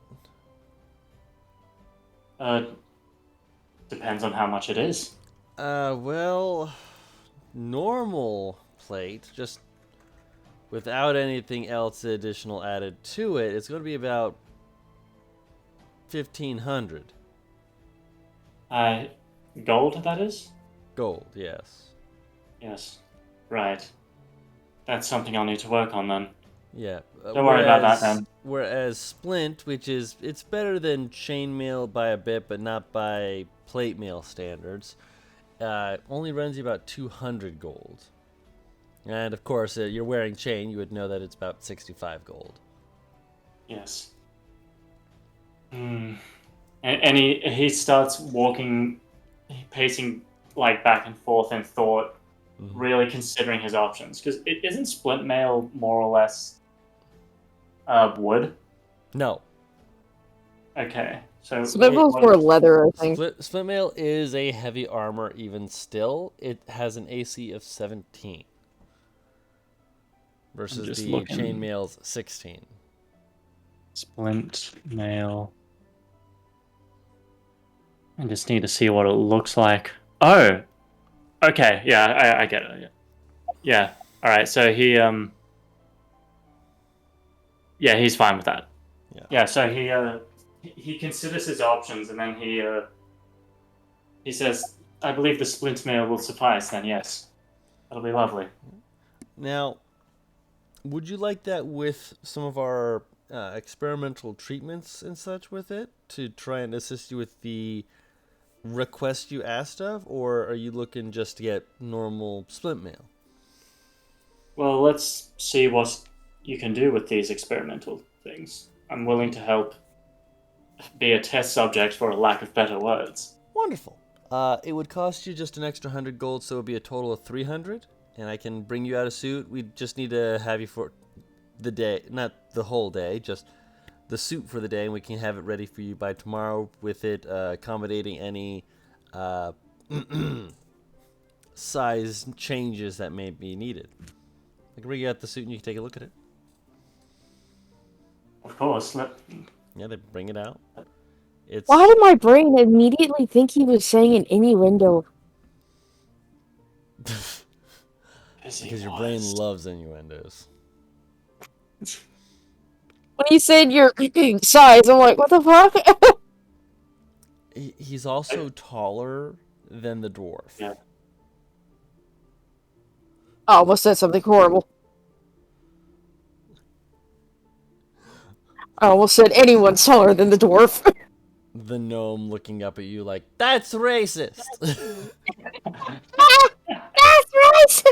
depends on how much it is. Well, normal plate, just without anything else additional added to it, it's going to be about 1,500 Gold, that is? gold. Yes. Yes. Right. That's something I'll need to work on then. Yeah. Don't worry about that then. Whereas splint, which is it's better than chainmail by a bit, but not by plate mail standards, only runs you about 200 gold. And of course, you're wearing chain, you would know that it's about 65 gold. Yes. And he starts walking, pacing like back and forth in thought, really considering his options. Because it isn't splint mail more or less wood? No. Okay, so Splint mail's more leather, I think. Splint mail is a heavy armor even still. It has an AC of 17 versus the chainmail's 16. Splint mail. I just need to see what it looks like. Oh, okay. Yeah, I get it. Yeah. All right. So he yeah, he's fine with that. Yeah. So he considers his options and then he says, "I believe the splint mail will suffice." Then yes, that'll be lovely. Now, would you like that with some of our experimental treatments and such with it to try and assist you with the request you asked of, or are you looking just to get normal splint mail? Well, let's see what you can do with these experimental things. I'm willing to help be a test subject, for a lack of better words. Wonderful. It would cost you just an extra 100 gold, so it would be a total of 300, and I can bring you out a suit. We just need to have you for the day, not the whole day, just the suit for the day, and we can have it ready for you by tomorrow with it accommodating any size changes that may be needed. I can bring you out the suit and you can take a look at it. Of course. Yeah, they bring it out. It's Why did my brain immediately think he was saying an innuendo? because your brain loves innuendos. When he said your size, I'm like, what the fuck? He's also taller than the dwarf. Yeah. I almost said something horrible. I almost said anyone's taller than the dwarf. The gnome looking up at you like, that's racist! That's racist!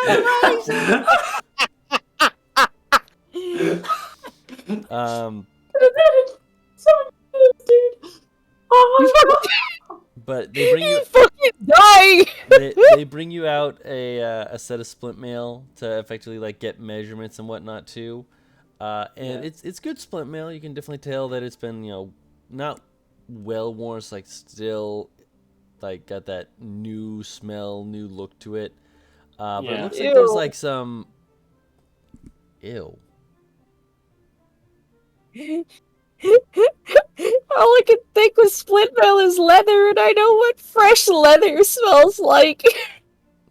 That's racist! But they bring you fucking dying. they bring you out a set of splint mail to effectively like get measurements and whatnot too. And it's good splint mail. You can definitely tell that it's been, not well worn. It's like still like got that new smell, new look to it. But it looks like there's like some ew. All I could think was splint mail is leather, and I know what fresh leather smells like.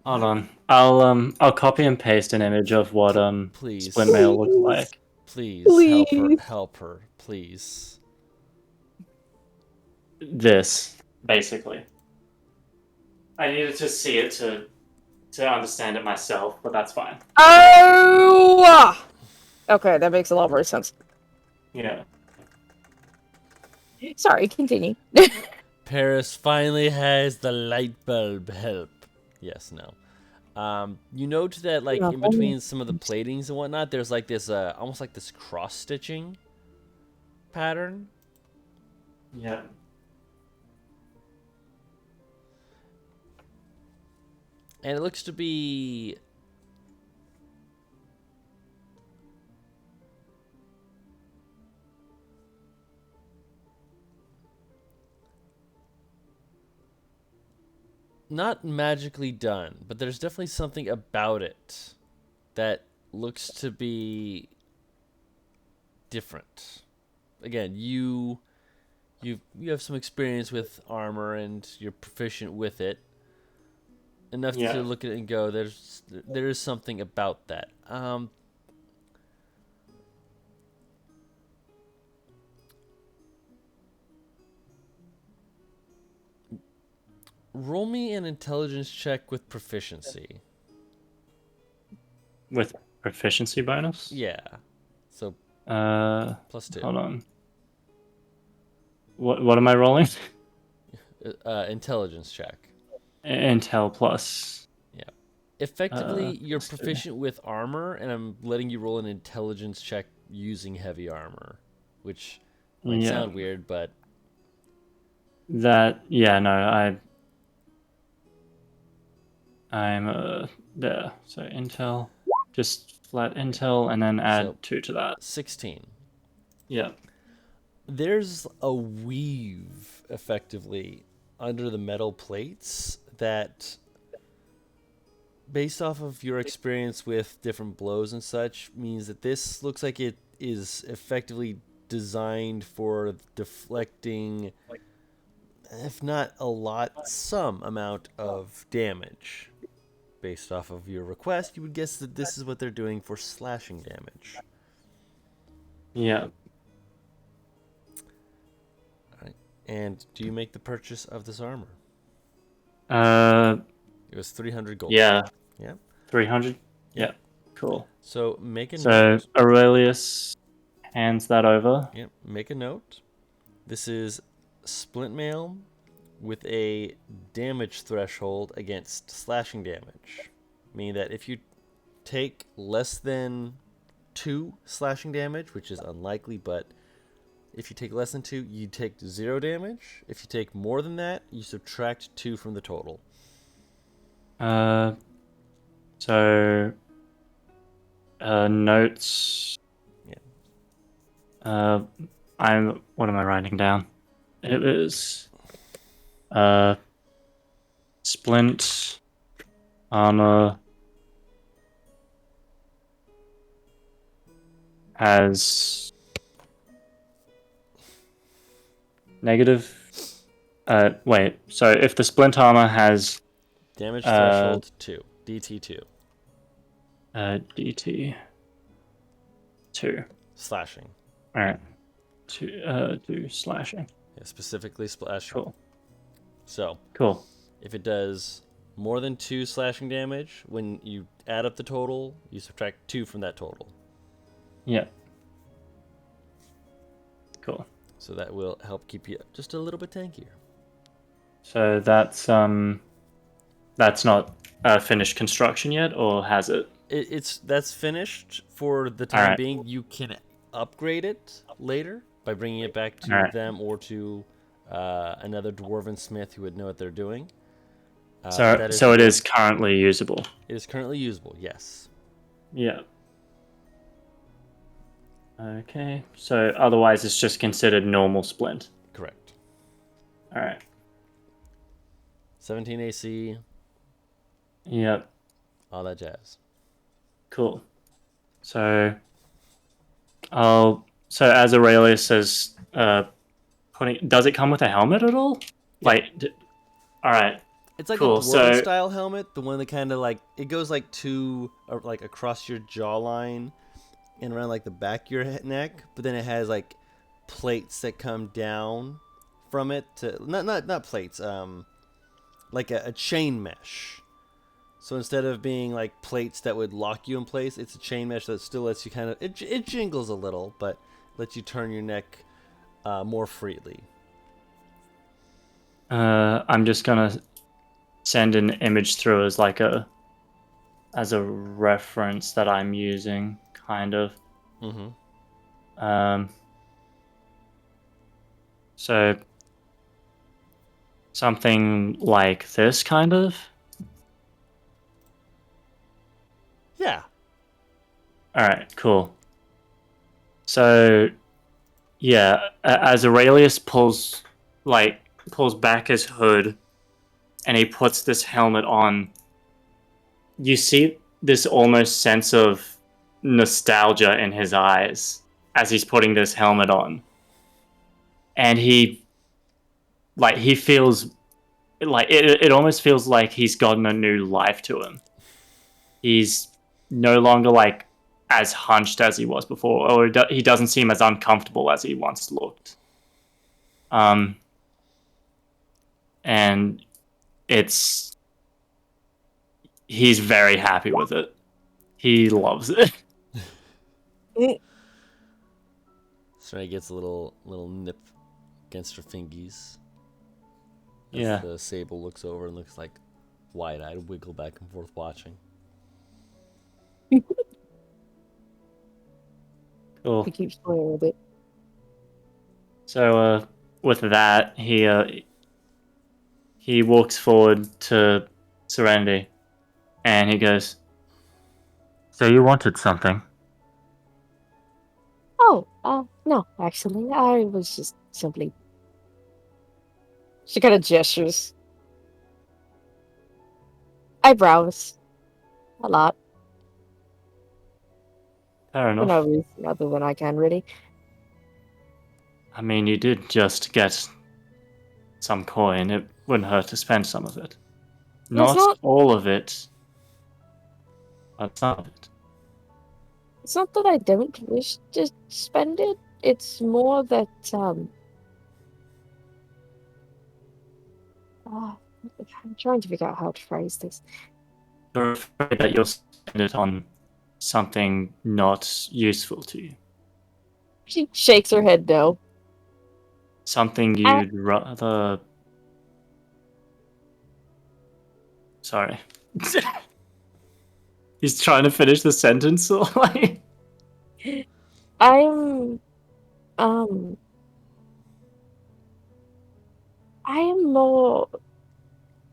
Hold on. I'll copy and paste an image of what Please. splint mail looks like. Please. Help her, please. This, basically. I needed to see it to understand it myself, but that's fine. Oh! Okay, that makes a lot more sense. Yeah. Sorry, continue. Paris finally has the light bulb help. Yes, no. You note that like in between some of the platings and whatnot, there's like this almost like this cross stitching. pattern. Yeah. And it looks to be not magically done, but there's definitely something about it that looks to be different. Again, you have some experience with armor and you're proficient with it enough to look at it and go, there is something about that. Roll me an intelligence check with proficiency. With proficiency bonus? Yeah. So +2. Hold on. What am I rolling? Intelligence check. Intel plus. Yeah. Effectively, you're +2. proficient with armor, and I'm letting you roll an intelligence check using heavy armor, which might sound weird, but that no, I'm there. So intel, just flat intel, and then add 2 to that. 16. Yeah. There's a weave, effectively, under the metal plates that, based off of your experience with different blows and such, means that this looks like it is effectively designed for deflecting, if not a lot, some amount of damage. Based off of your request, you would guess that this is what they're doing for slashing damage. Yeah. Alright. And do you make the purchase of this armor? It was 300 gold. Yeah. Yeah. 300? Yeah. Cool. So make a note. So Aurelius hands that over. Yep. Make a note. This is splint mail with a damage threshold against slashing damage. Meaning that if you take less than 2 slashing damage, which is unlikely, but if you take less than 2, you take 0 damage. If you take more than that, you subtract 2 from the total. So notes. Yeah. What am I writing down? It is splint armor has negative. Wait. So if the splint armor has damage threshold 2, DT2. DT 2 slashing. All right. Do slashing. Yeah, specifically slashing. Cool. So cool. If it does more than 2 slashing damage, when you add up the total, you subtract 2 from that total. Yeah. Cool. So that will help keep you just a little bit tankier. So that's not finished construction yet, or has it? That's finished for the time being. You can upgrade it later by bringing it back to them or to another dwarven smith who would know what they're doing. So it is currently usable. It is currently usable, yes. Yeah. Okay. So otherwise, it's just considered normal splint. Correct. All right. 17 AC. Yep. All that jazz. Cool. So as Aurelius says, does it come with a helmet at all? Yeah. All right. It's like cool. a dwarven style helmet, the one that kind of like it goes like like across your jawline and around like the back of your neck, but then it has like plates that come down from it to not plates, like a chain mesh. So instead of being like plates that would lock you in place, it's a chain mesh that still lets you kind of it jingles a little, but lets you turn your neck more freely. I'm just gonna send an image through as a reference that I'm using, kind of. Mm-hmm. So something like this, kind of. Yeah. All right, cool. So, yeah, as Aurelius pulls back his hood, and he puts this helmet on, you see this almost sense of nostalgia in his eyes as he's putting this helmet on, and he feels like it almost feels like he's gotten a new life to him. He's no longer like as hunched as he was before, or he doesn't seem as uncomfortable as he once looked. And he's very happy with it. He loves it. Serenity gets a little nip against her fingies. As Yeah. the Sable looks over and looks like wide-eyed, wiggle back and forth watching. Cool. He keeps playing with it. So, with that, he walks forward to Serenity, and he goes, "So you wanted something?" Oh, no, actually, I was just simply. She kind of gestures. I browse a lot Fair for enough. no reason other than I can, really. I mean, you did just get some coin. It wouldn't hurt to spend some of it. Not not- all of it, but some of it. It's not that I don't wish to spend it. It's more that I'm trying to figure out how to phrase this. You're afraid that you'll spend it on something not useful to you. She shakes her head no. Something you'd rather... Sorry. He's trying to finish the sentence, or like... I am more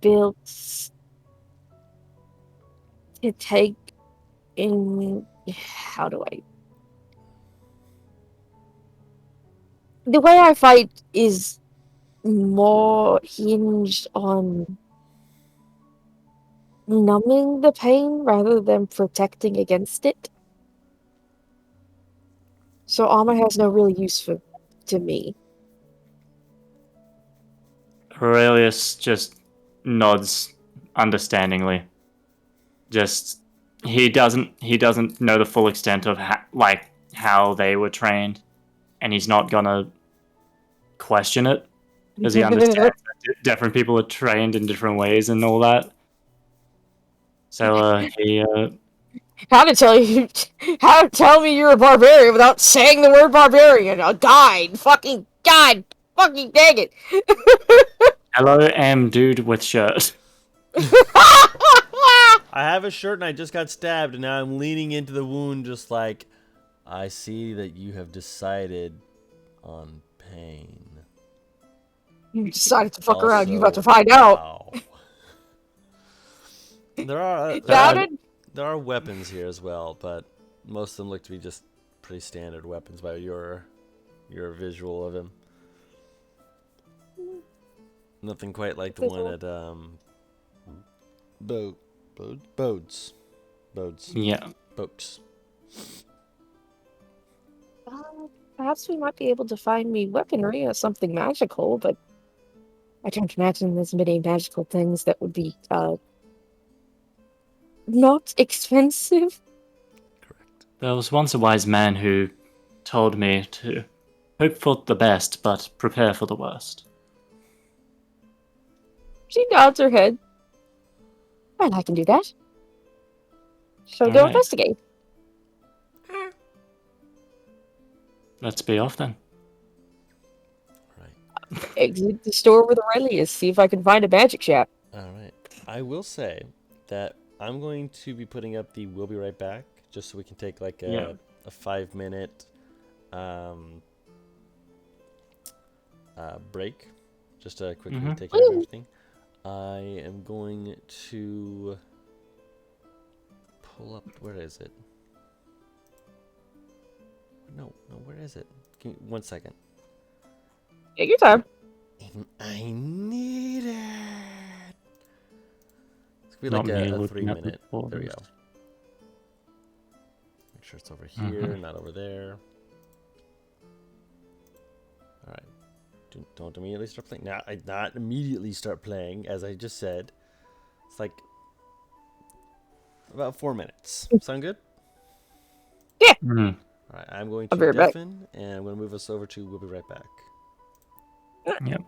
built to take in. How do I? The way I fight is more hinged on numbing the pain rather than protecting against it. So armor has no real use to me. Aurelius just nods understandingly. Just he doesn't know the full extent of how they were trained, and he's not gonna question it because he understands that different people are trained in different ways and all that. So he How to tell me you're a barbarian without saying the word barbarian? I died. Fucking God. Fucking dang it. hello, dude with shirt. I have a shirt and I just got stabbed, and now I'm leaning into the wound just like, I see that you have decided on pain. You decided to fuck around. You about to find out. Wow. There are weapons here as well, but most of them look to be just pretty standard weapons by your visual of him. Nothing quite like the one at Bodes. Yeah. Boats. Perhaps we might be able to find me weaponry or something magical, but I don't imagine there's many magical things that would be not expensive. Correct. There was once a wise man who told me to hope for the best, but prepare for the worst. She nods her head. Well, I can do that. So go investigate. Let's be off then. Right. Exit the store with Aurelius. See if I can find a magic shop. All right. I will say that I'm going to be putting up the "We'll be right back" just so we can take like a 5-minute break, just to quickly Mhm. take care of everything. I am going to pull up. Where is it? No, where is it? Give me 1 second. Take your time. I need it. It's gonna be Not like me a looking at the 3-minute. There we go. photos. Make sure it's over here, not over there. All right. Don't immediately start playing. Not immediately start playing, as I just said. It's like about 4 minutes. Sound good? Mhm. All right. I'm going I'll to be right back. deafen, and I'm going to move us over to. We'll be right back. Yep.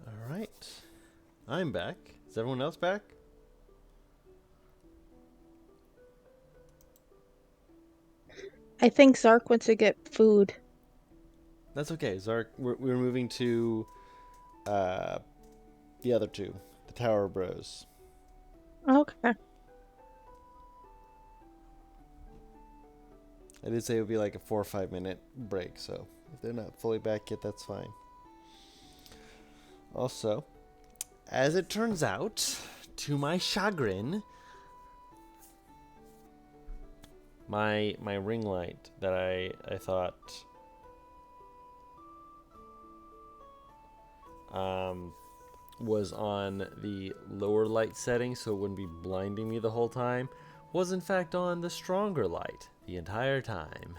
All right. I'm back. Is everyone else back? I think Zark went to get food. That's okay. Zark, we're moving to the other two, the Tower Bros. Okay. I did say it would be like a 4 or 5 minute break, so if they're not fully back yet, that's fine. Also, as it turns out, to my chagrin, my ring light that I thought was on the lower light setting, so it wouldn't be blinding me the whole time, was in fact on the stronger light the entire time.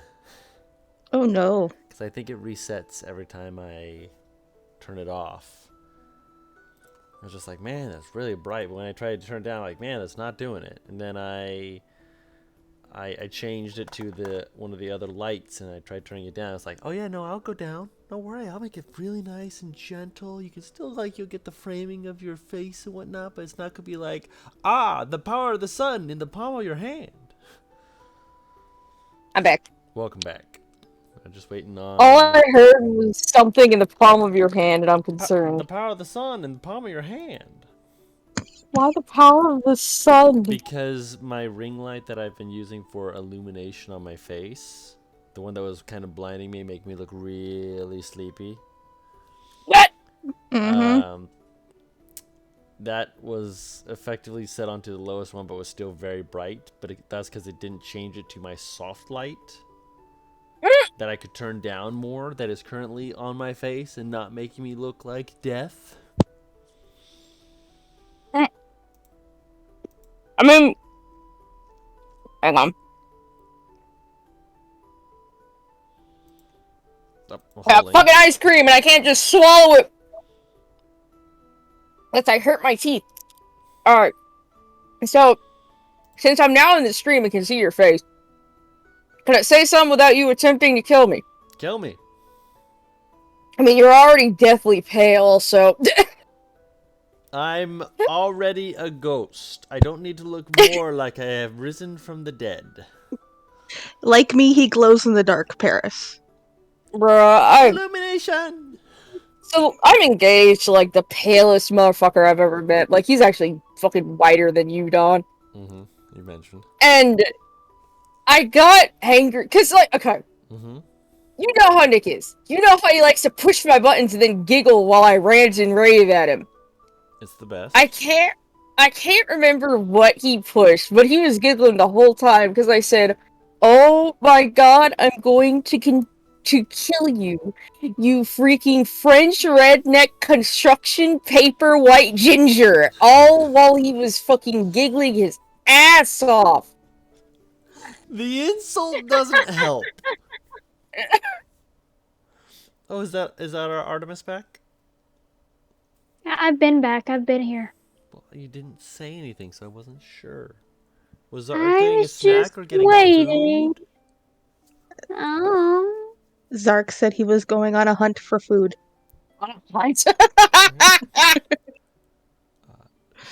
Oh no. Because I think it resets every time I turn it off. I was just like, man, that's really bright. But when I tried to turn it down, like, man, that's not doing it. And then I changed it to one of the other lights, and I tried turning it down. It's like, oh yeah, no, I'll go down. Don't worry, I'll make it really nice and gentle. You can still you'll get the framing of your face and whatnot, but it's not gonna be like, the power of the sun in the palm of your hand. I'm back. Welcome back. I'm just waiting on. All I heard was something in the palm of your hand, and I'm the concerned. power of the sun in the palm of your hand. Why the power of the sun? Because my ring light that I've been using for illumination on my face, the one that was kind of blinding me, making me look really sleepy. What? Mm-hmm. That was effectively set onto the lowest one, but was still very bright. But that's because it didn't change it to my soft light that I could turn down more. That is currently on my face and not making me look like death. I mean, hang on. I got fucking ice cream and I can't just swallow it. Unless I hurt my teeth. Alright. So, since I'm now in the stream and can see your face, can I say something without you attempting to kill me? Kill me. I mean, you're already deathly pale, so... I'm already a ghost. I don't need to look more like I have risen from the dead. Like me, he glows in the dark, Paris. Bruh, Illumination! So, I'm engaged to, like, the palest motherfucker I've ever met. Like, he's actually fucking whiter than you, Don. Mm-hmm. You mentioned. And I got angry, because, like, okay. Mm-hmm. You know how Nick is. You know how he likes to push my buttons and then giggle while I rant and rave at him. It's the best. I can't remember what he pushed, but he was giggling the whole time because I said, "Oh my god, I'm going to kill you, you freaking French redneck construction paper white ginger," all while he was fucking giggling his ass off. The insult doesn't help. Oh, is that our Artemis back? I've been back. I've been here. Well, you didn't say anything, so I wasn't sure. Was Zark I getting a was snack just or getting waiting. food? Oh. Zark said he was going on a hunt for food. On a hunt?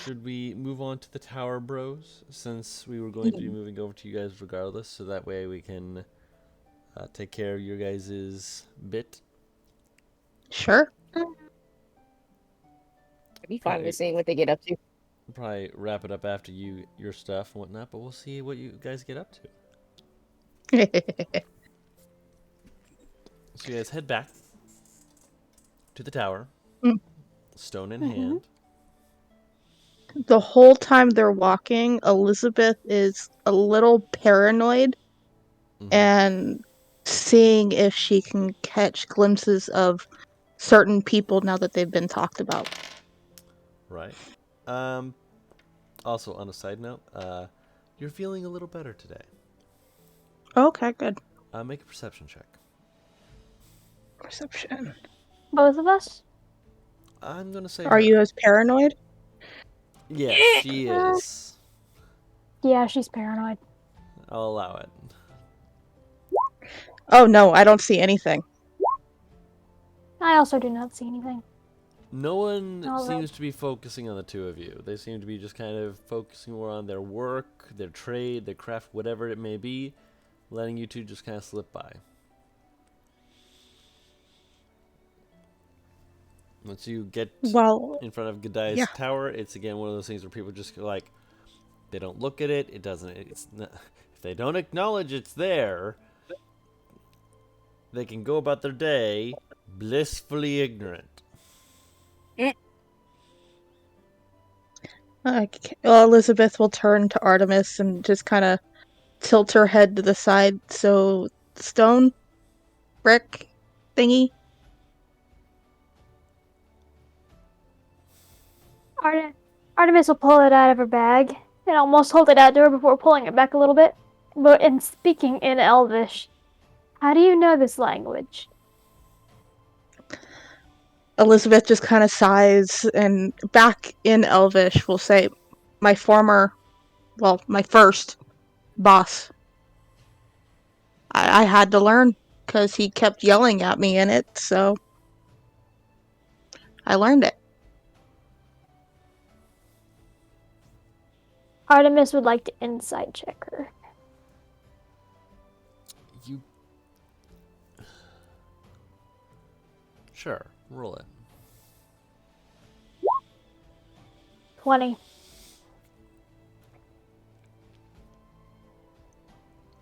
Should we move on to the Tower Bros, since we were going to be moving over to you guys regardless, so that way we can take care of your guys' bit? Sure. I'd be fine with seeing what they get up to. We'll probably wrap it up after your stuff and whatnot, but we'll see what you guys get up to. So you guys head back to the tower, stone in hand. The whole time they're walking, Elizabeth is a little paranoid and seeing if she can catch glimpses of certain people now that they've been talked about. Right. Also, on a side note, you're feeling a little better today. Okay, good. Make a perception check. Perception. Both of us? I'm gonna say. Are you as paranoid? Yes, she is. Yeah, she's paranoid. I'll allow it. Oh no, I don't see anything. I also do not see anything. No one All right. seems to be focusing on the two of you. They seem to be just kind of focusing more on their work, their trade, their craft, whatever it may be. letting you two just kind of slip by. Once you get Well, in front of Godai's yeah. tower, it's again one of those things where people just like, they don't look at it. It doesn't. It's not, if they don't acknowledge it's there, they can go about their day blissfully ignorant. Okay. Well, Elizabeth will turn to Artemis and just kind of tilt her head to the side. So, stone, brick, thingy. Artemis will pull it out of her bag and almost hold it out to her before pulling it back a little bit. But in speaking in Elvish, how do you know this language? Elizabeth just kind of sighs and back in Elvish will say, my first boss. I had to learn because he kept yelling at me in it, so I learned it. Artemis would like to insight check her. You. Sure, roll it. 20.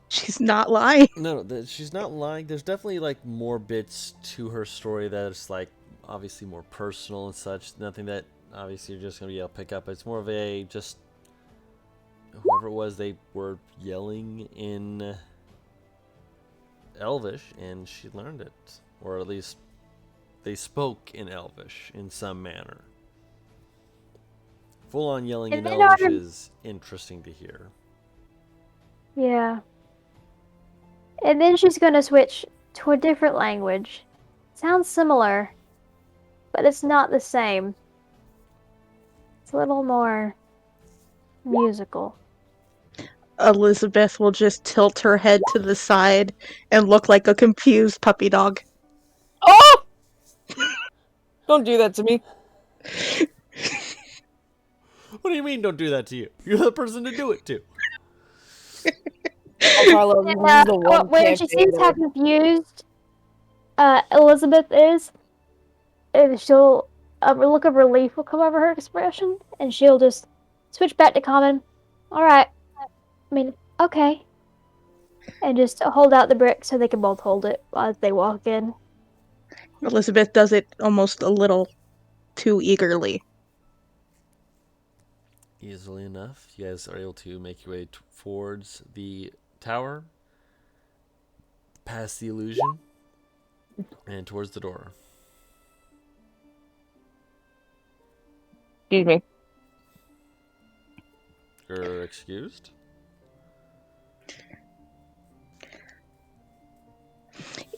She's not lying. No, she's not lying. There's definitely like more bits to her story that is like obviously more personal and such. Nothing that obviously you're just gonna be able to pick up. It's more of a just whoever it was, they were yelling in Elvish and she learned it, or at least they spoke in Elvish in some manner. Full on yelling in Elvish is interesting to hear. Yeah. And then she's going to switch to a different language. Sounds similar, but it's not the same. It's a little more musical. Elizabeth will just tilt her head to the side and look like a confused puppy dog. Oh! Don't do that to me. What do you mean don't do that to you? You're the person to do it to. Oh, Carlo, this is the one When she campaign sees how confused Elizabeth is, she'll a look of relief will come over her expression, and she'll just switch back to common. All right. I mean, okay. And just hold out the brick so they can both hold it as they walk in. Elizabeth does it almost a little too eagerly. Easily enough, you guys are able to make your way towards the tower, past the illusion, and towards the door. Excuse me. You're excused.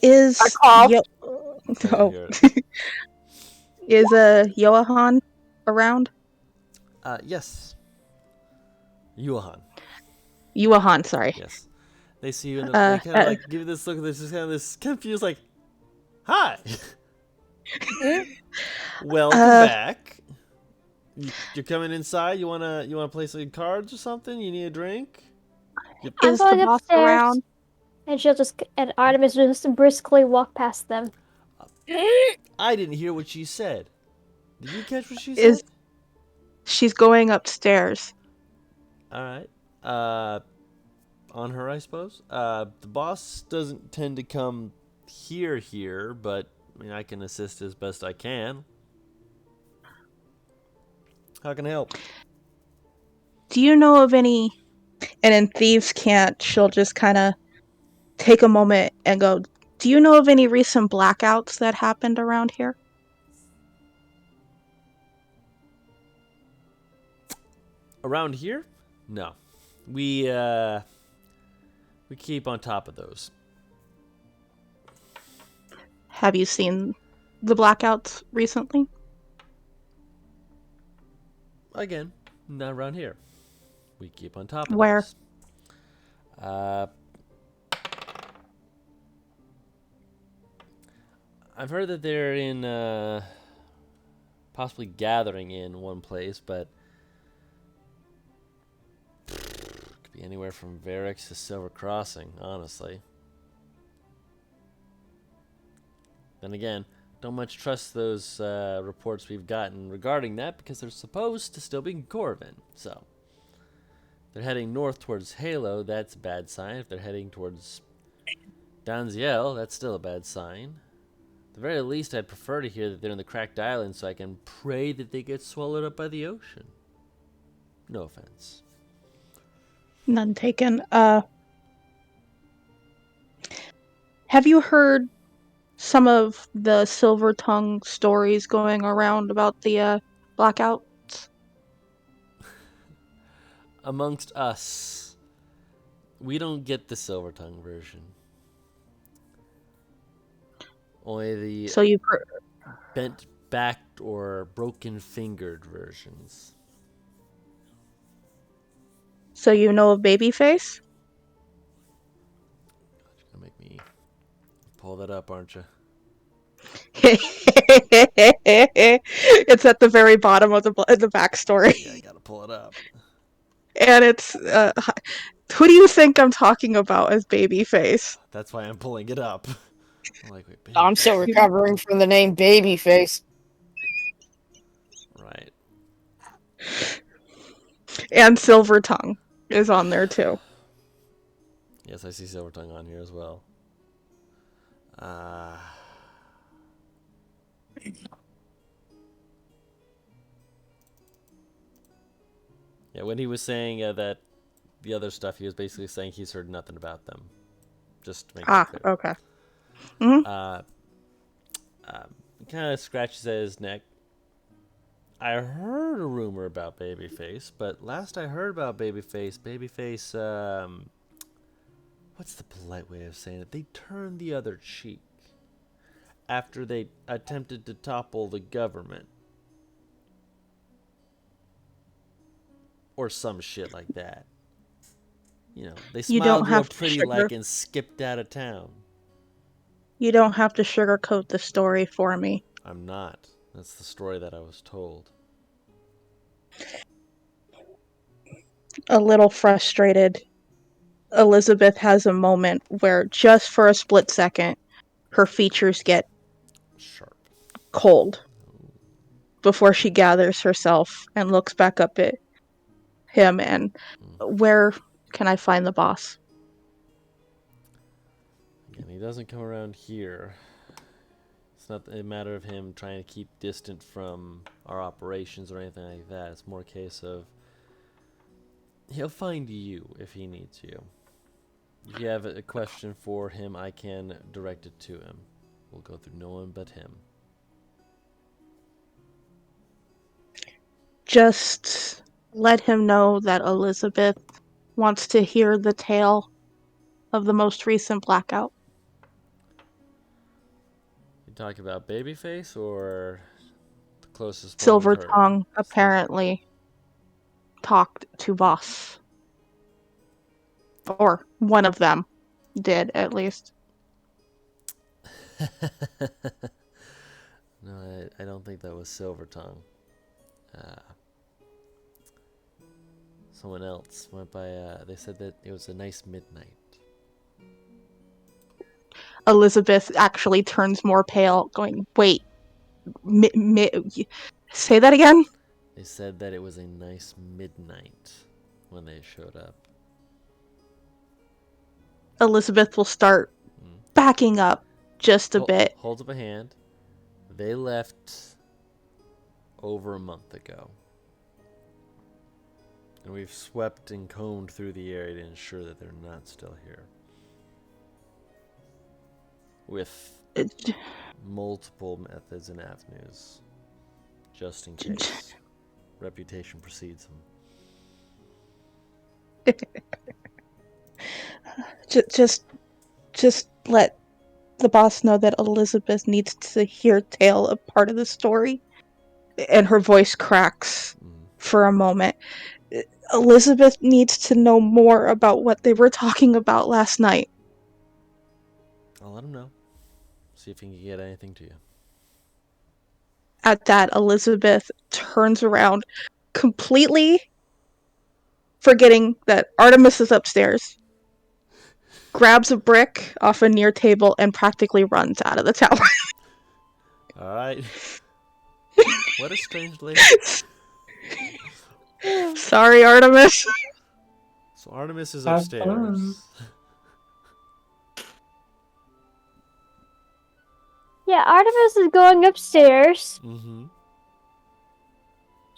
Is cough. Is Johan around? Yes. Johan. Johan, sorry. Yes. They see you and they kind of like give you this look. This is kind of this confused, like, "Hi, welcome back. You're coming inside. You wanna play some cards or something? You need a drink?" I'm Is the going boss upstairs. around? And Artemis will just briskly walk past them. I didn't hear what she said. Did you catch what she said? She's going upstairs. All right. On her, I suppose. The boss doesn't tend to come here, but I mean, I can assist as best I can. How can I help? Do you know of any... And in Thieves' Cant, she'll just kind of take a moment and go, do you know of any recent blackouts that happened around here? Around here? No. We keep on top of those. Have you seen the blackouts recently? Again, not around here. We keep on top of Where? those. I've heard that they're in possibly gathering in one place, but could be Anywhere from Varix to Silver Crossing, honestly. Then again, don't much trust those reports we've gotten regarding that because they're supposed to still be in Corvin. So, if they're heading north towards Halo, that's a bad sign. If they're heading towards Danziel, that's still a bad sign. At the very least, I'd prefer to hear that they're in the Cracked Island so I can pray that they get swallowed up by the ocean. No offense. None taken. Have you heard some of the Silver Tongue stories going around about the blackout? Amongst us, we don't get the Silver Tongue version. Only the So you've heard. bent-backed or broken-fingered versions. So you know of Babyface? You're gonna make me pull that up, aren't you? It's at the very bottom of the backstory. Yeah, I gotta pull it up. And it's who do you think I'm talking about as Babyface? That's why I'm pulling it up. I'm like, wait, I'm still recovering from the name Babyface. Right. And Silver Tongue is on there too. Yes, I see Silver Tongue on here as well. Yeah, when he was saying that the other stuff, he was basically saying he's heard nothing about them. Just to make it clear. Okay. Mm-hmm. He kind of scratches at his neck. I heard a rumor about Babyface, but last I heard about Babyface, what's the polite way of saying it? They turned the other cheek after they attempted to topple the government. Or some shit like that. You know, they smiled real pretty like and skipped out of town. You don't have to sugarcoat the story for me. I'm not. That's the story that I was told. A little frustrated, Elizabeth has a moment where just for a split second, her features get sharp, cold before she gathers herself and looks back up at him and where can I find the boss? Again, he doesn't come around here. It's not a matter of him trying to keep distant from our operations or anything like that. It's more a case of he'll find you if he needs you. If you have a question for him, I can direct it to him. We'll go through no one but him. Just let him know that Elizabeth wants to hear the tale of the most recent blackout. You talk about Babyface or the closest Silver Tongue apparently talked to Boss. Or one of them did, at least. No, I don't think that was Silver Tongue. Someone else went by, they said that it was a nice midnight. Elizabeth actually turns more pale, going, wait, say that again? They said that it was a nice midnight when they showed up. Elizabeth will start backing up just a bit. Holds up a hand. They left over a month ago. And we've swept and combed through the area to ensure that they're not still here. With multiple methods and avenues. Just in case. Reputation precedes them. Just let the boss know that Elizabeth needs to hear tale of part of the story. And her voice cracks for a moment. Elizabeth needs to know more about what they were talking about last night. I'll let him know. See if he can get anything to you. At that, Elizabeth turns around completely forgetting that Artemis is upstairs, grabs a brick off a near table, and practically runs out of the tower. All right. What a strange lady. Sorry, Artemis. So Artemis is Have fun. upstairs. Yeah, Artemis is going upstairs. Mm-hmm.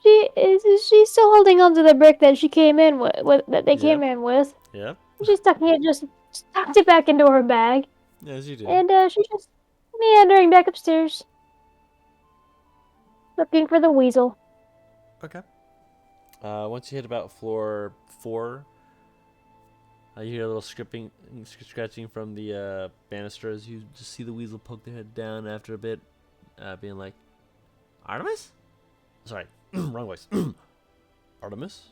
She's still holding onto the brick that she came in with that they came Yep. in with. Yep. She's tucking it, just tucked it back into her bag, As you do. and she's just meandering back upstairs, looking for the weasel. Okay. Once you hit about floor 4, you hear a little scratching from the banisters. You just see the weasel poke their head down after a bit, being like, Artemis? Sorry, wrong voice. Artemis?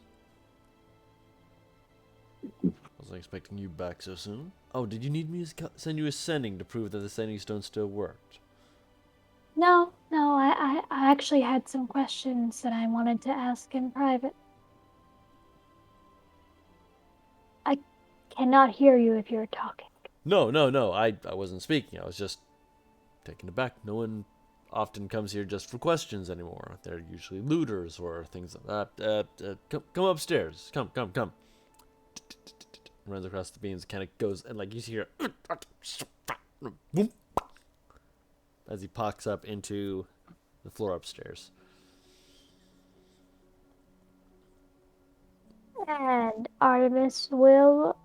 Wasn't expecting you back so soon. Oh, did you need me to send you a sending to prove that the sending stone still worked? No, I actually had some questions that I wanted to ask in private. I cannot hear you if you're talking. No. I wasn't speaking. I was just taken aback. No one often comes here just for questions anymore. They're usually looters or things like that. Come upstairs. Come. Runs across the beams, kind of goes, and like you see here, as he pops up into the floor upstairs. And Artemis will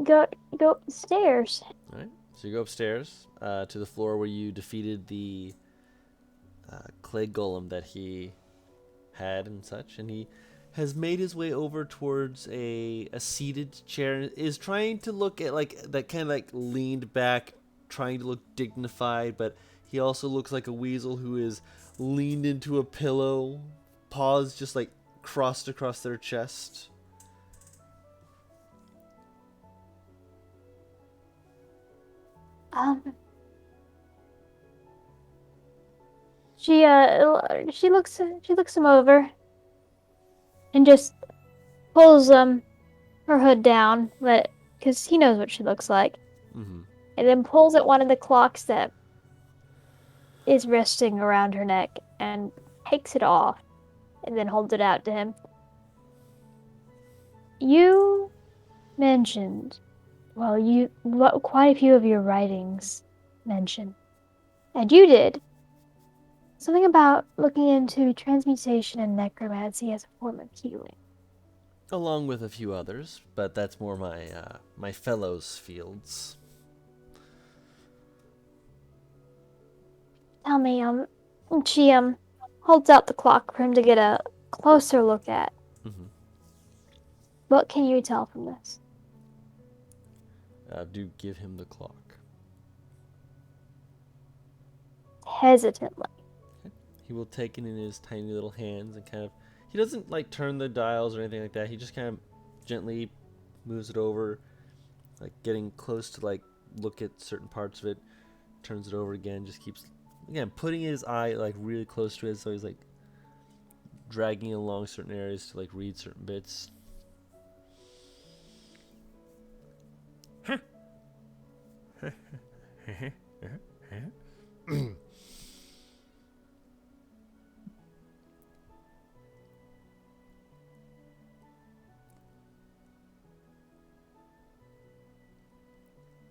go upstairs. All right. So you go upstairs to the floor where you defeated the clay golem that he had and such, and he has made his way over towards a seated chair and is trying to look at like that kind of like leaned back, trying to look dignified, but he also looks like a weasel who is leaned into a pillow, paws just like crossed across their chest. She looks him over and just pulls her hood down, because he knows what she looks like, Mm-hmm. and then pulls at one of the clocks that is resting around her neck and takes it off, and then holds it out to him. You mentioned, quite a few of your writings mention, and you did, something about looking into transmutation and necromancy as a form of healing. Along with a few others, but that's more my fellows' fields. Tell me, she holds out the clock for him to get a closer look at. Mm-hmm. What can you tell from this? Do give him the clock. Hesitantly. Okay. He will take it in his tiny little hands and kind of. He doesn't like turn the dials or anything like that. He just kind of gently moves it over, like getting close to like look at certain parts of it. Turns it over again. Just keeps again putting his eye like really close to it, so he's like dragging along certain areas to like read certain bits.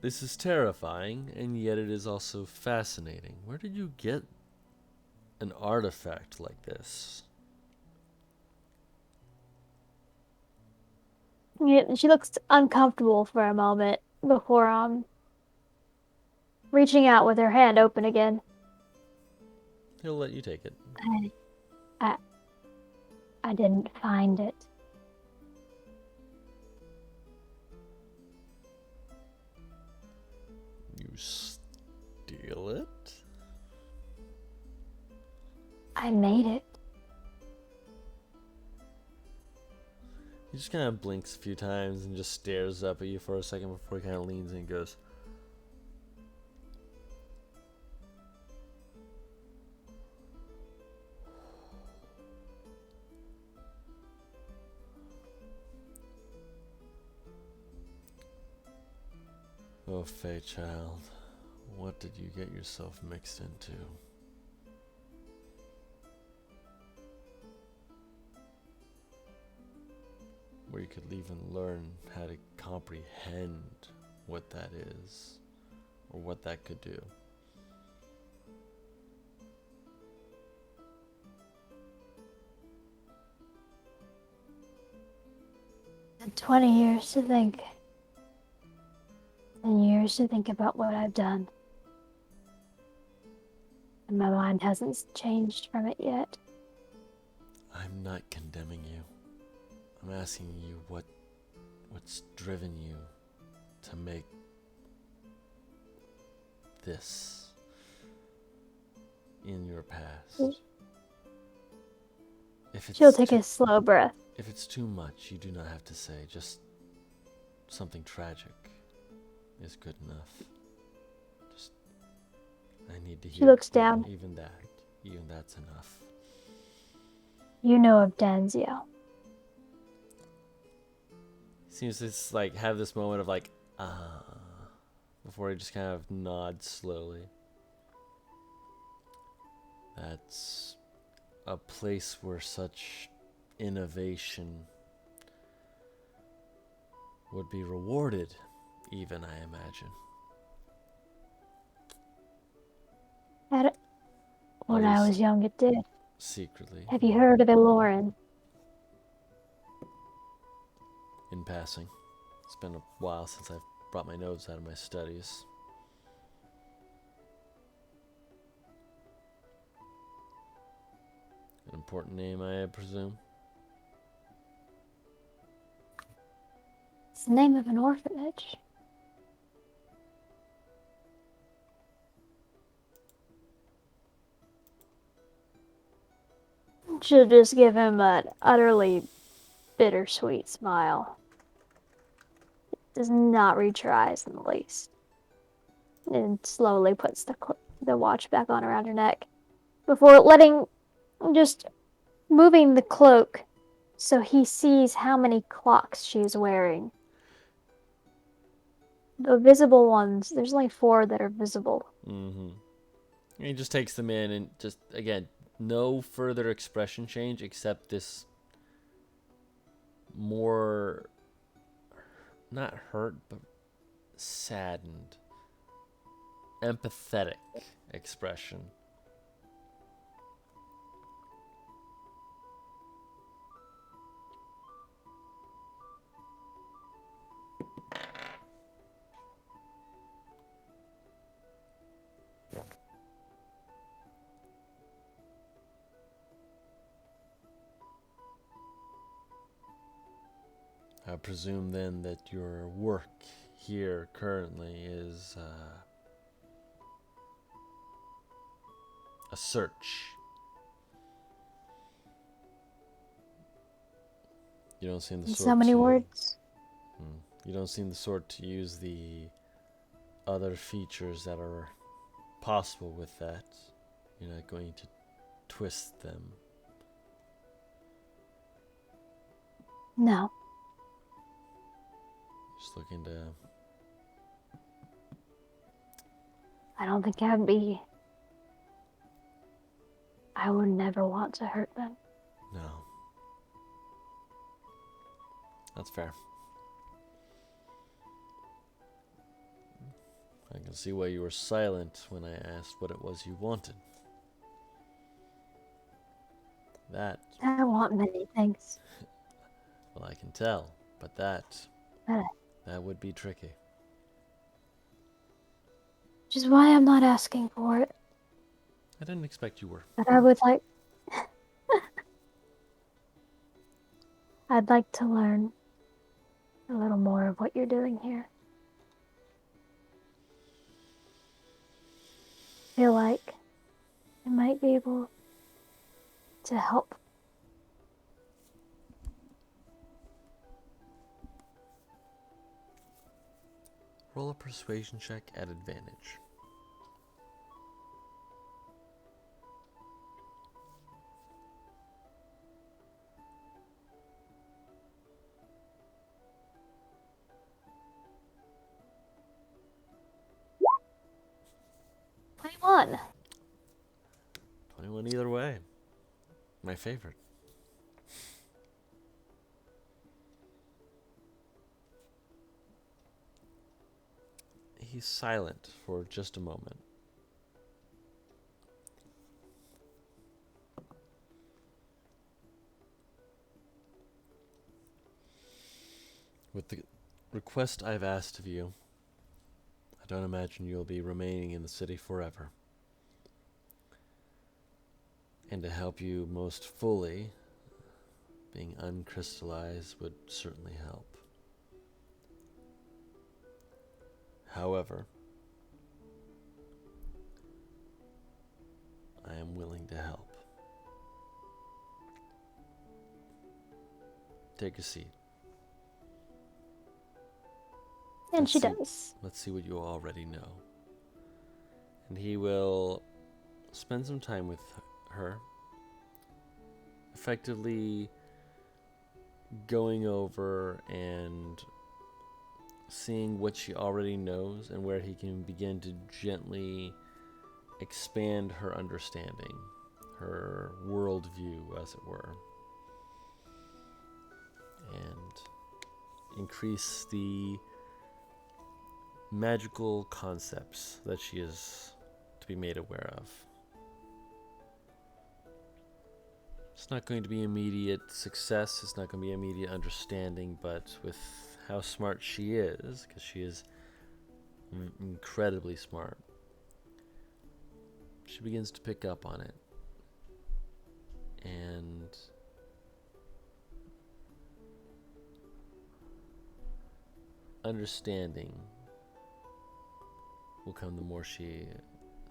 This is terrifying, and yet it is also fascinating. Where did you get an artifact like this? Yeah, she looks uncomfortable for a moment before reaching out with her hand open again. He'll let you take it. I didn't find it. You steal it? I made it. He just kind of blinks a few times and just stares up at you for a second before he kind of leans in and goes, Oh, Fayechild, what did you get yourself mixed into? Where you could even learn how to comprehend what that is, or what that could do. And 20 years to think. And years to think about what I've done. And my mind hasn't changed from it yet. I'm not condemning you. I'm asking you what's driven you to make this in your past. She'll take a slow breath. If it's too much, you do not have to say. Just something tragic is good enough. Just, I need to hear. She looks down. Even that's enough. You know of Danziel. Seems to just like have this moment of like, before he just kind of nods slowly. That's a place where such innovation would be rewarded, even, I imagine. When I was young, it did. Secretly. Have you heard of Eloran? In passing. It's been a while since I've brought my notes out of my studies. An important name, I presume? It's the name of an orphanage. She'll just give him an utterly bittersweet smile. Does not reach her eyes in the least. And slowly puts the watch back on around her neck. Before just moving the cloak so he sees how many clocks she's wearing. The visible ones, there's only 4 that are visible. Mm-hmm. He just takes them in and just, again, no further expression change except this more, not hurt, but saddened, empathetic expression. I presume then that your work here currently is a search. You don't seem the In sort so many to, words. You don't seem the sort to use the other features that are possible with that. You're not going to twist them. No. Just looking to... I don't think I would never want to hurt them. No. That's fair. I can see why you were silent when I asked what it was you wanted. That... I want many things. Well, I can tell, but that would be tricky. Which is why I'm not asking for it. I didn't expect you were. But I would like... I'd like to learn a little more of what you're doing here. I feel like I might be able to help. Roll a persuasion check at advantage. 21. 21 either way. My favorite. He's silent for just a moment. With the request I've asked of you, I don't imagine you'll be remaining in the city forever. And to help you most fully, being uncrystallized would certainly help. However, I am willing to help. Take a seat. And Let's she see- does. Let's see what you already know. And he will spend some time with her, effectively going over and seeing what she already knows and where he can begin to gently expand her understanding, her worldview, as it were, and increase the magical concepts that she is to be made aware of. It's not going to be immediate success, it's not going to be immediate understanding, but with how smart she is, because she is incredibly smart, she begins to pick up on it. And understanding will come the more she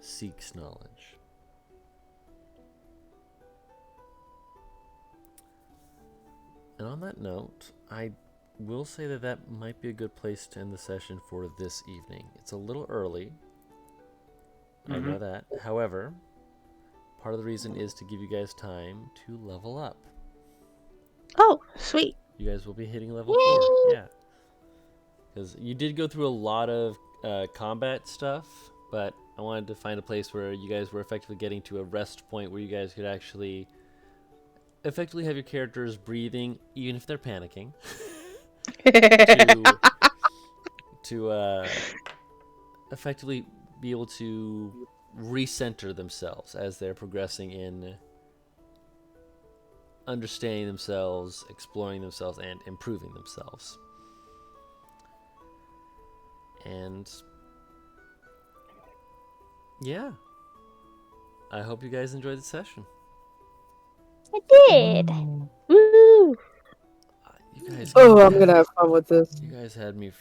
seeks knowledge. And on that note, I will say that that might be a good place to end the session for this evening. It's a little early. I know that. However, part of the reason is to give you guys time to level up. Oh, sweet. You guys will be hitting level 4. Yeah. Because you did go through a lot of combat stuff, but I wanted to find a place where you guys were effectively getting to a rest point where you guys could actually effectively have your characters breathing, even if they're panicking, to effectively be able to recenter themselves as they're progressing in understanding themselves, exploring themselves, and improving themselves. And yeah, I hope you guys enjoyed the session. I did. Woo! You guys, Oh, I'm gonna have fun with this. you guys had me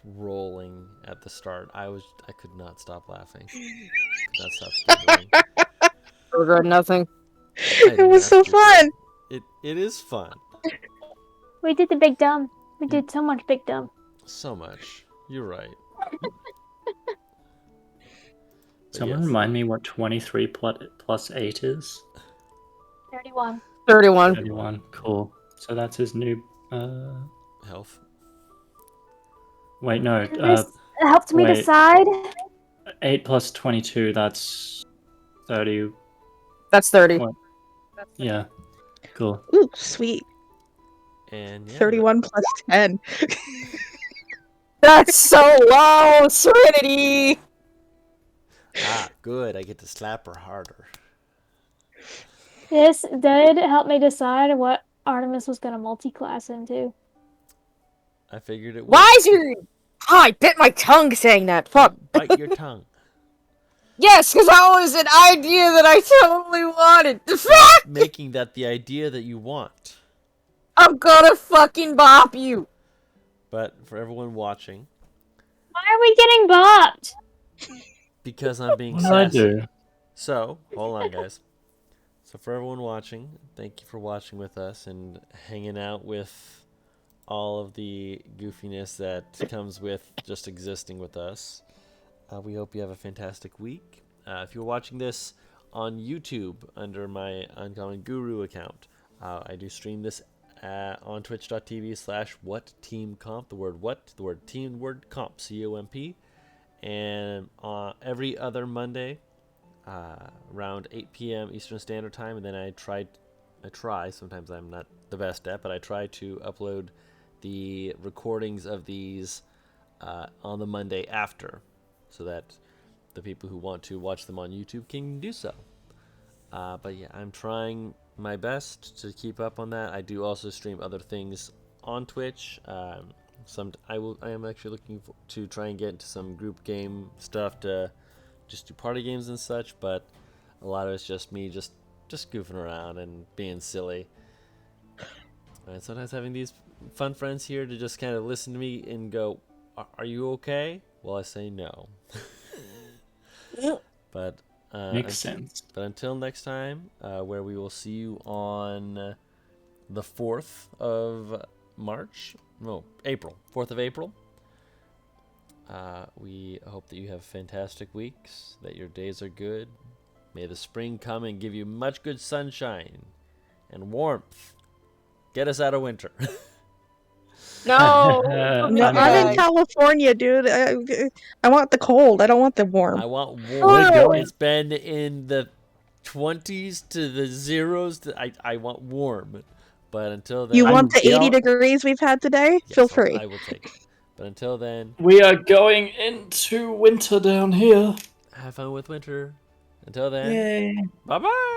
rolling at the start. I could not stop laughing. Could not stop giggling. I regret nothing. It was so fun. It is fun. We did the big dumb. We did so much big dumb. So much. You're right. But Someone yes, remind me what 23 plus 8 is? 31. 31. 31. Cool. So that's his new. health. Wait, no. This helped me wait. decide. 8 plus 22, that's 30. That's 30. What? Yeah. Cool. Ooh, sweet. And yeah, 31 plus 10. That's so low, Serenity! good. I get to slap her harder. This did help me decide what Artemis was going to multi-class into. I figured it would. Why is your... Oh, I bit my tongue saying that. Fuck. Bite your tongue. Yes, because that was an idea that I totally wanted. The fuck? Stop making that the idea that you want. I'm gonna fucking bop you. But for everyone watching, Why are we getting bopped? because I'm being What did I sassy. do? So, hold on, guys. So for everyone watching, thank you for watching with us and hanging out with all of the goofiness that comes with just existing with us. We hope you have a fantastic week. If you're watching this on YouTube under my Uncommon Guru account, I do stream this on twitch.tv/WhatTeamComp. The word what, the word team, the word comp, COMP. And every other Monday, around 8 p.m. Eastern Standard Time, and then I try, sometimes I'm not the best at, but I try to upload the recordings of these on the Monday after, so that the people who want to watch them on YouTube can do so. But yeah, I'm trying my best to keep up on that. I do also stream other things on Twitch. I am actually looking to try and get into some group game stuff to just do party games and such, but a lot of it's just me just goofing around and being silly. And sometimes having these fun friends here to just kind of listen to me and go, "Are you okay?" Well, I say no. But Makes sense. But until next time, where we will see you on the 4th of March. No, April. 4th of April. We hope that you have fantastic weeks, that your days are good. May the spring come and give you much good sunshine and warmth. Get us out of winter. No, No, I'm in California, dude. I want the cold. I don't want the warm. I want We're warm. going. It's been in the 20s to the zeros. I want warm. But until then, You want the Yeah. 80 degrees we've had today? yes, Feel free. I will take it. But until then, We are going into winter down here. have fun with winter. Until then, Yay. bye bye.